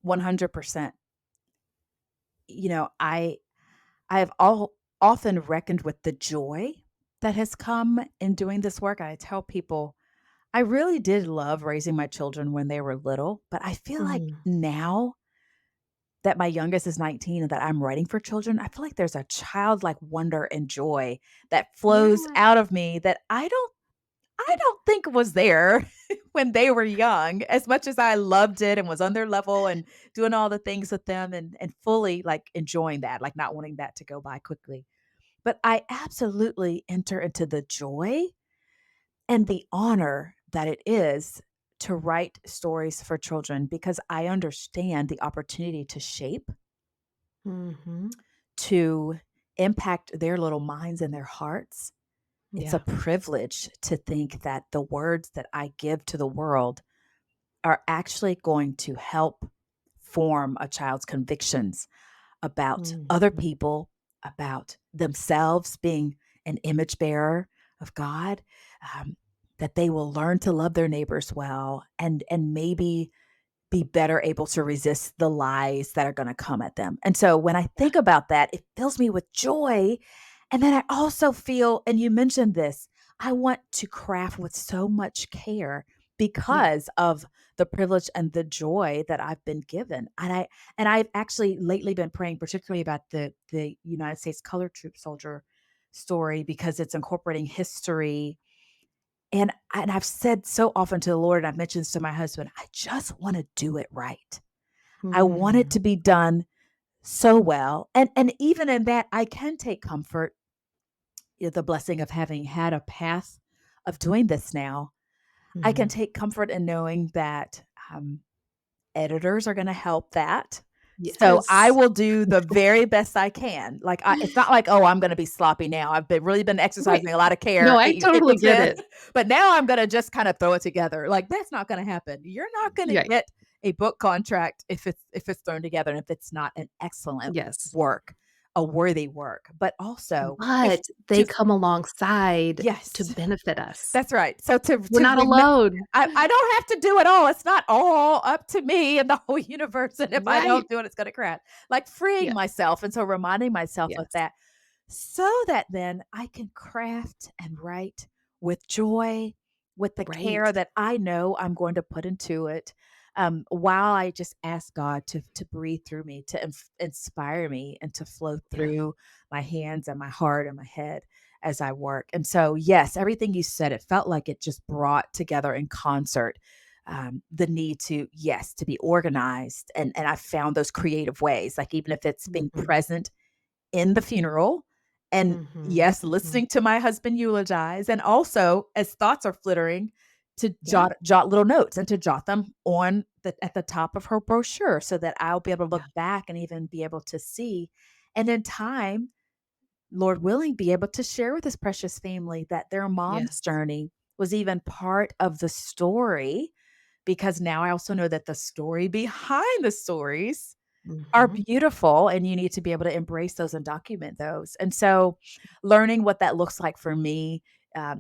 100%. I have often reckoned with the joy that has come in doing this work. I tell people I really did love raising my children when they were little, but I feel like Mm. now that my youngest is 19 and that I'm writing for children, I feel like there's a childlike wonder and joy that flows Yeah. out of me that I don't think was there when they were young, as much as I loved it and was on their level and doing all the things with them and fully, like, enjoying that, like, not wanting that to go by quickly. But I absolutely enter into the joy and the honor that it is to write stories for children because I understand the opportunity to shape, Hmm. to impact their little minds and their hearts. It's a Yeah. privilege to think that the words that I give to the world are actually going to help form a child's convictions about other Hmm. people, about themselves being an image bearer of God, um, that they will learn to love their neighbors well and maybe be better able to resist the lies that are going to come at them. And so when I think about that, it fills me with joy. And then I also feel, and you mentioned this, I want to craft with so much care Yeah. because of the privilege and the joy that I've been given. And I've actually lately been praying particularly about the United States Colored Troop soldier story because it's incorporating history and I've said so often to the Lord, and I've mentioned this to my husband, I just want to do it right. I want it Hmm. to be done so well. And even in that, I can take comfort in the blessing of having had a path of doing this now. I can Hmm. take comfort in knowing that um, editors are gonna help that. So I Yes. will do the very best I can. Like, it's not like, "Oh, I'm gonna be sloppy now." I've been Right. exercising a lot of No, care, I 8 totally weeks get in, it. but now I'm gonna just kinda throw it together. Like, that's not gonna happen. You're not gonna Right. get a book contract if it's thrown together and if it's not an excellent Yes. work, a worthy work, but also But they to come alongside to yes, benefit us. that's right. So We're to not remember, alone. I don't have to do it all. It's not all up to me and the whole universe. And if I Right. don't do it, it's going to crash. Like freeing Yes. myself. And so reminding myself of Yes. that so that then I can craft and write with joy, with the Right. care that I know I'm going to put into it. While I just ask God to breathe through me, to inspire me, and to flow Yeah. through my hands and my heart and my head as I work. And so, yes, everything you said, it felt like it just brought together in concert the need to, yes, to be organized. And I found those creative ways, like even if it's being Mhm. present in the funeral and Mhm. yes, Mhm. listening to my husband eulogize, and also as thoughts are flittering to Yeah. jot little notes and to jot them on the at the top of her brochure so that I'll be able to Yeah. look back and even be able to see. And in time, Lord willing, be able to share with this precious family that their mom's Yes. journey was even part of the story, because now I also know that the story behind the stories are Mhm. beautiful, and you need to be able to embrace those and document those. And so learning what that looks like for me,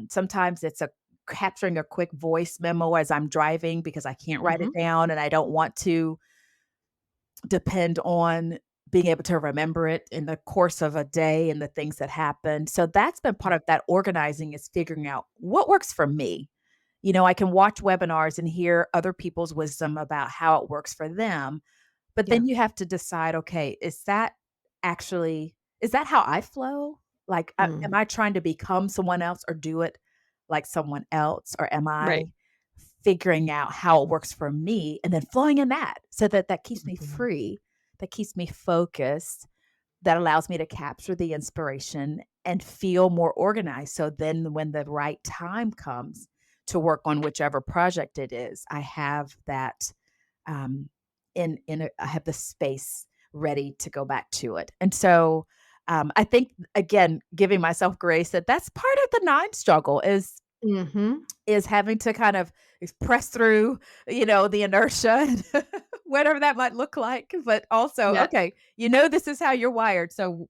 sometimes it's a capturing a quick voice memo as I'm driving because I can't write it Mhm. down and I don't want to depend on being able to remember it in the course of a day and the things that happen. So that's been part Yeah. of that organizing, is figuring out what works for me. I can watch webinars and hear other people's wisdom about how it works for them, but Yeah. then you have to decide, okay, is that how I flow? Like, Mm. am I trying to become someone else or do it like someone else? Or am Right. I figuring out how it works for me and then flowing in that so that that keeps me Mhm. free, that keeps me focused, that allows me to capture the inspiration and feel more organized. So then when the right time comes to work on whichever project it is, I have that um, I have the space ready to go back to it. And so I think again, giving myself grace, that that's part of the nine struggle Mhm. is having to kind of press through, the inertia and whatever that might look like. But also, Yes. okay, this is how you're wired. So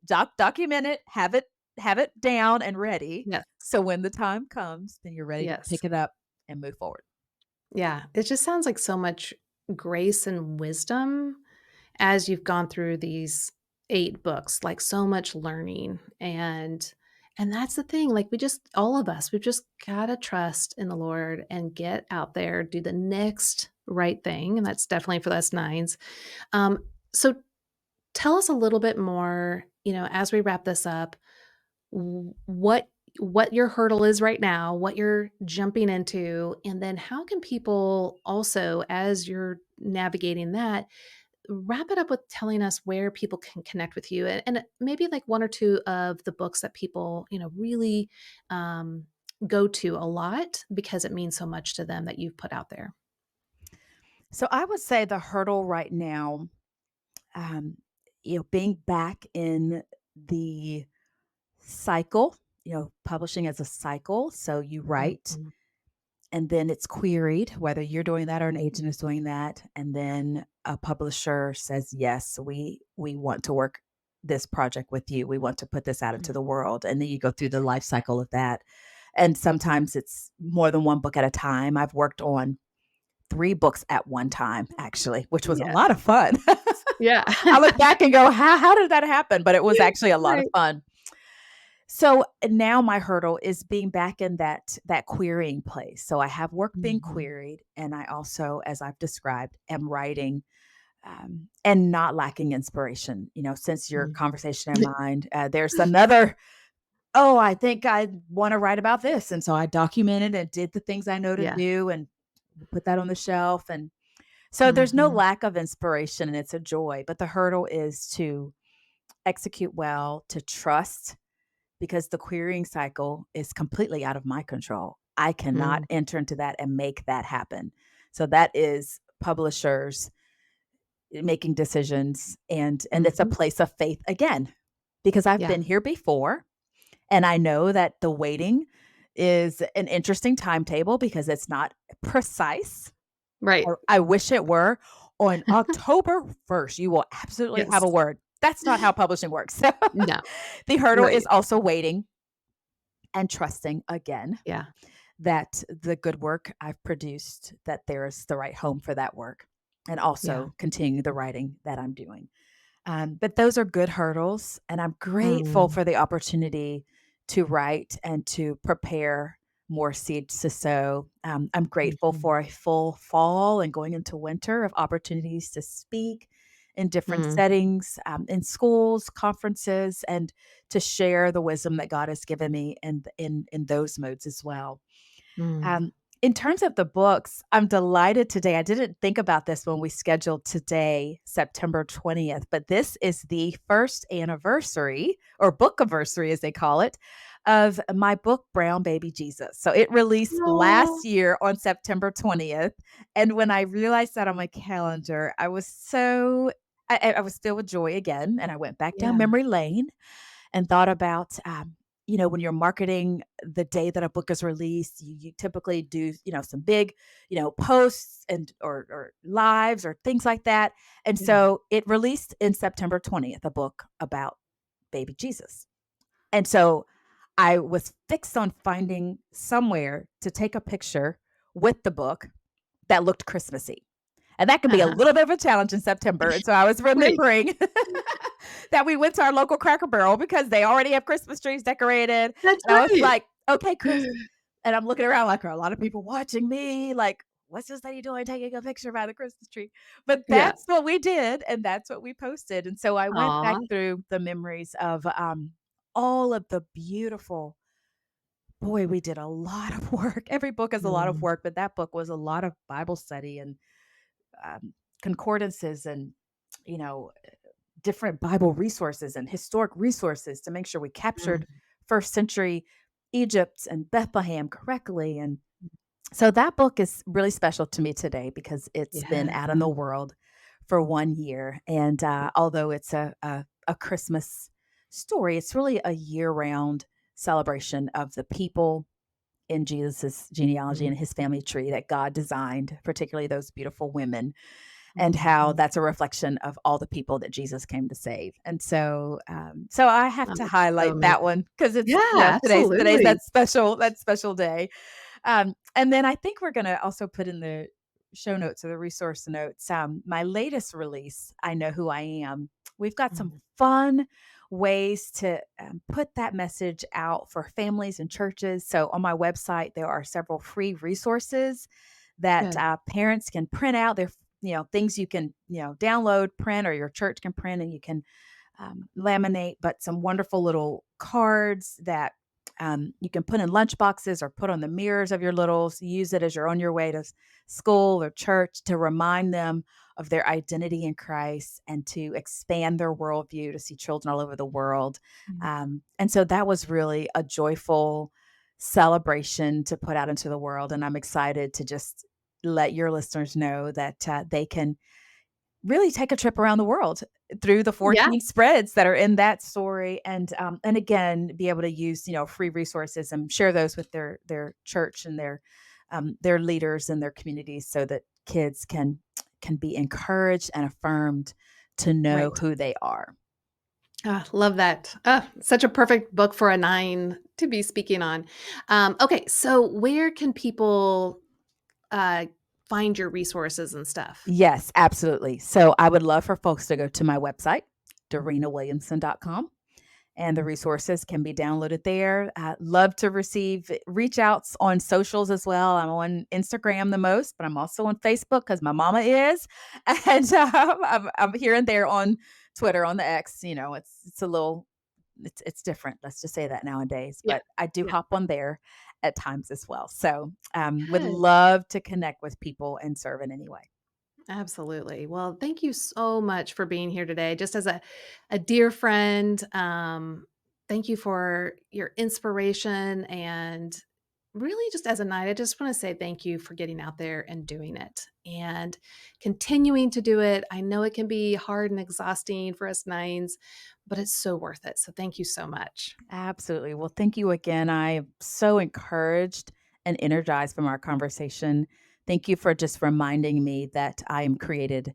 document it, have it down and ready. Yes. So when the time comes, then you're ready to Yes. pick it up and move forward. Yeah. It just sounds like so much grace and wisdom as you've gone through these 8 books, like, so much learning, and that's the thing, like, we just all of us, we've just gotta trust in the Lord and get out there, do the next right thing, and that's definitely for us nines. So tell us a little bit more, as we wrap this up, what your hurdle is right now, what you're jumping into, and then how can people also, as you're navigating that, wrap it up with telling us where people can connect with you, and maybe like one or two of the books that people, really um, go to a lot because it means so much to them that you've put out there. So I would say the hurdle right now, um, being back in the cycle, publishing as a cycle. So you write Mhm. and then it's queried, whether you're doing that or an agent is doing that. And then a publisher says, yes, we want to work this project with you. We want to put this out into the world. And then you go through the life cycle of that. And sometimes it's more than one book at a time. I've worked on 3 books at one time, actually, which was a Yeah. lot of fun. Yeah. I look back and go, how did that happen? But it was actually a lot of Right. fun. So now my hurdle is being back in that querying place. So I have work being Mhm. queried, and I also, as I've described, am writing and not lacking inspiration. Since your Mhm. conversation in mind, there's another. Oh, I think I want to write about this, and so I documented and did the things I know to Yeah. do, and put that on the shelf. And so there's no Mhm. lack of inspiration, and it's a joy. But the hurdle is to execute well, to trust, because the querying cycle is completely out of my control. I cannot Mm. enter into that and make that happen. So that is publishers making decisions, and it's a Mhm. place of faith again, because I've Yeah. been here before and I know that the waiting is an interesting timetable because it's not precise. Right. I wish it were. On October 1st, you will absolutely have a Yes. word. That's not how publishing works. So No. the hurdle is Right. also waiting and trusting again Yeah. that the good work I've produced, that there is the right home for that work, and Yeah. also continue the writing that I'm doing. But those are good hurdles, and I'm grateful Mm. for the opportunity to write and to prepare more seeds to sow. I'm grateful Mhm. for a full fall and going into winter of opportunities to speak in different Mm. settings, in schools, conferences, and to share the wisdom that God has given me in those modes as well. Mm. Um, in terms of the books, I'm delighted today. I didn't think about this when we scheduled today, September 20th, but this is the first anniversary or book anniversary, as they call it, of my book, Brown Baby Jesus. So it released last Oh, year on September 20th. And when I realized that on my calendar, I was filled with joy again. And I went back down yeah. memory lane and thought about, when you're marketing the day that a book is released, you typically do, some big, posts and or lives or things like that. And Yeah. so it released in September 20th, a book about baby Jesus. And so I was fixed on finding somewhere to take a picture with the book that looked Christmassy. And that can be a Uh-huh. little bit of a challenge in September, and so I was Right. remembering that we went to our local Cracker Barrel because they already have Christmas trees decorated, That's and I was right. like, "Okay, Chris," and I'm looking around like, "Are a lot of people watching me? Like, what's this lady doing taking a picture by the Christmas tree?" But Yeah. that's what we did, and that's what we posted, and so I went back Aw. through the memories of, all of the beautiful boy, we did a lot of work. Every book is a lot of Mm. work, but that book was a lot of Bible study and concordances and you know different Bible resources and historic resources to make sure we Mm. captured first century Egypt and Bethlehem correctly. And so that book is really special to me today because it's been Yeah. out in the world for 1 year. And although it's a Christmas story, it's really a year round celebration of the people in Jesus's genealogy Mhm. and his family tree that God designed, particularly those beautiful women, and how Mhm. that's a reflection of all the people that Jesus came to save. And so, so I have Oh, to that's so highlight that amazing. one because it's Yeah, today's absolutely. that special day. And then I think we're gonna also put in the show notes or the resource notes my latest release, I Know Who I Am. We've got some Mhm. fun ways to put that message out for families and churches. So on my website, there are several free resources that Good. parents can print out. They're things you can download, print, or your church can print, and you can laminate. But some wonderful little cards that you can put in lunch boxes or put on the mirrors of your littles. Use it as you're on your way to school or church to remind them of their identity in Christ and to expand their worldview to see children all over the world. Mm. And so that was really a joyful celebration to put out into the world. And I'm excited to just let your listeners know that they can really take a trip around the world through the Yeah. 14 spreads that are in that story, and again be able to use free resources and share those with their church and their leaders and their communities so that kids can be encouraged and affirmed to know Right. who they are. Ah, love that. Ah, such a perfect book for a 9 to be speaking on. Okay, so where can people, uh, find your resources and stuff? Yes, absolutely. So I would love for folks to go to my website, DorenaWilliamson.com, and the resources can be downloaded there. I love to receive reach outs on socials as well. I'm on Instagram the most, but I'm also on Facebook because my mama is, and I'm here and there on Twitter, on the X. It's a little it's different. Let's just say that nowadays, Yeah. but I do Yeah. hop on there at times as well. So would Good. love to connect with people and serve in any way. Absolutely. Well, thank you so much for being here today. Just as a dear friend, thank you for your inspiration and really just as a night, I just want to say thank you for getting out there and doing it and continuing to do it. I know it can be hard and exhausting for us nines, but it's so worth it. So thank you so much. Absolutely. Well, thank you again. I am so encouraged and energized from our conversation Thank you for just reminding me that I am created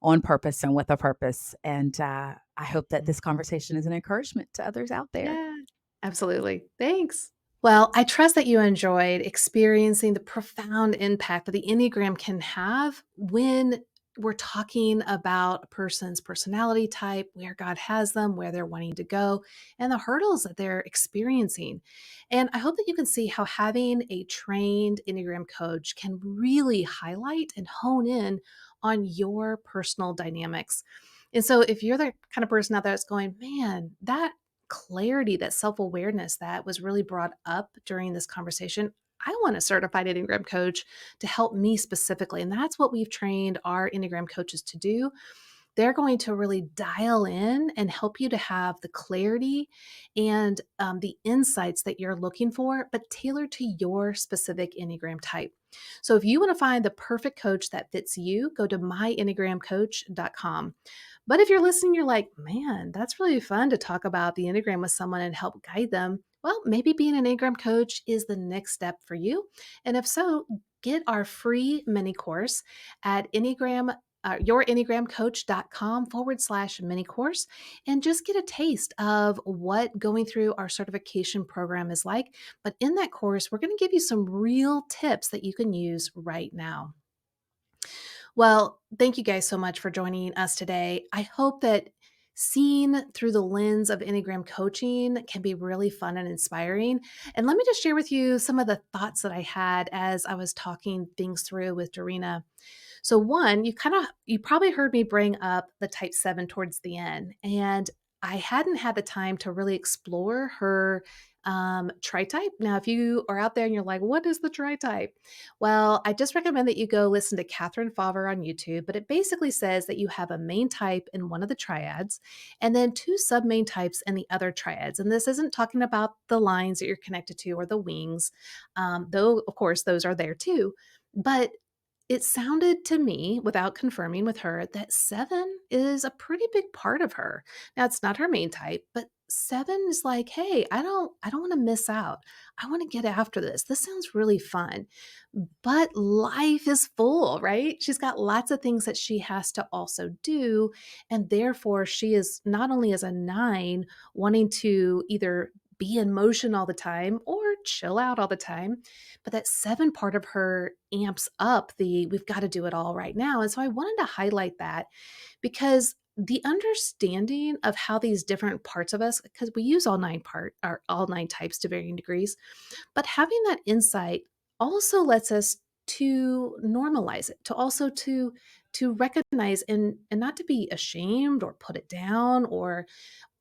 on purpose and with a purpose. And I hope that Mm. this conversation is an encouragement to others out there. Yeah, absolutely. Thanks. Well, I trust that you enjoyed experiencing the profound impact that the Enneagram can have when we're talking about a person's personality type, where God has them, where they're wanting to go, and the hurdles that they're experiencing. And I hope that you can see how having a trained Enneagram coach can really highlight and hone in on your personal dynamics. And so, if you're the kind of person out there that's going, man, that clarity, that self awareness that was really brought up during this conversation, I want a certified Enneagram coach to help me specifically. And that's what we've trained our Enneagram coaches to do. They're going to really dial in and help you to have the clarity and the insights that you're looking for, but tailored to your specific Enneagram type. So if you want to find the perfect coach that fits you, go to myenneagramcoach.com. But if you're listening, you're like, man, that's really fun to talk about the Enneagram with someone and help guide them. Well, maybe being an Enneagram coach is the next step for you. And if so, get our free mini course at yourenneagramcoach.com/mini course and just get a taste of what going through our certification program is like. But in that course, we're going to give you some real tips that you can use right now. Well, thank you guys so much for joining us today. I hope that seeing through the lens of Enneagram coaching can be really fun and inspiring. And let me just share with you some of the thoughts that I had as I was talking things through with Dorena. So one, you probably heard me bring up the type 7 towards the end, and I hadn't had the time to really explore her tri-type. Now, if you are out there and you're like, what is the tri-type? Well, I just recommend that you go listen to Catherine Faver on YouTube, but it basically says that you have a main type in one of the triads and then two sub-main types in the other triads. And this isn't talking about the lines that you're connected to or the wings, though, of course, those are there too. But it sounded to me, without confirming with her, that 7 is a pretty big part of her. Now, it's not her main type, but 7 is like, "Hey, I don't wanna miss out. I wanna get after this. This sounds really fun." But life is full, right? She's got lots of things that she has to also do, and therefore, she is not only as a 9 wanting to either be in motion all the time or chill out all the time, but that 7 part of her amps up the we've got to do it all right now. And so I wanted to highlight that because the understanding of how these different parts of us, because we use all 9 types to varying degrees, but having that insight also lets us to normalize it, to also to recognize and not to be ashamed or put it down or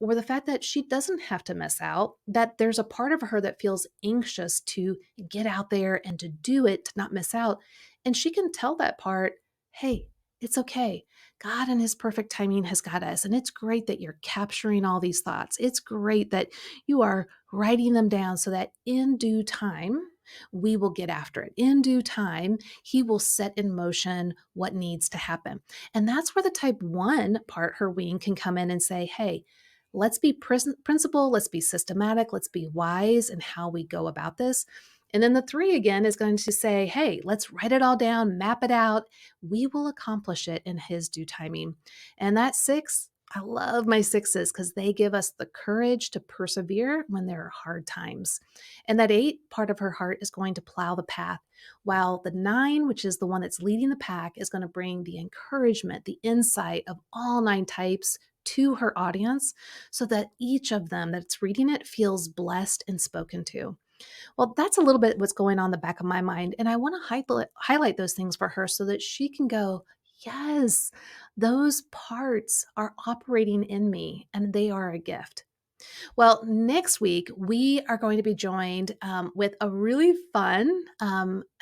the fact that she doesn't have to miss out, that there's a part of her that feels anxious to get out there and to do it, to not miss out. And she can tell that part, hey, it's okay. God and his perfect timing has got us. And it's great that you're capturing all these thoughts. It's great that you are writing them down so that in due time, we will get after it. In due time, he will set in motion what needs to happen. And that's where the type 1 part, her wing, can come in and say, hey, let's be principled, let's be systematic, let's be wise in how we go about this. And then the 3 again is going to say, hey, let's write it all down, map it out. We will accomplish it in his due timing. And that 6, I love my 6s because they give us the courage to persevere when there are hard times. And that 8 part of her heart is going to plow the path, while the 9, which is the one that's leading the pack, is going to bring the encouragement, the insight of all 9 types to her audience so that each of them that's reading it feels blessed and spoken to. Well, that's a little bit what's going on in the back of my mind. And I want to highlight those things for her so that she can go, yes, those parts are operating in me and they are a gift. Well, next week, we are going to be joined with a really fun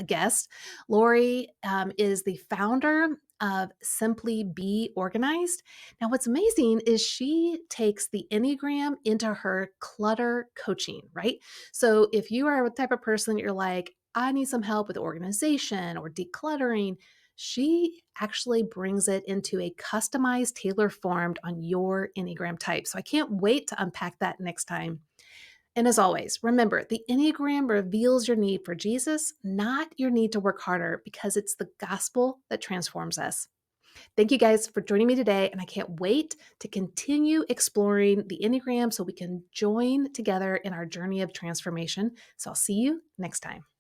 guest. Lori is the founder of Simply Be Organized. Now, what's amazing is she takes the Enneagram into her clutter coaching, right? So, if you are the type of person that you're like, I need some help with organization or decluttering, she actually brings it into a customized, tailor formed on your Enneagram type. So I can't wait to unpack that next time. And as always, remember the Enneagram reveals your need for Jesus, not your need to work harder, because it's the gospel that transforms us. Thank you guys for joining me today, and I can't wait to continue exploring the Enneagram so we can join together in our journey of transformation. So I'll see you next time.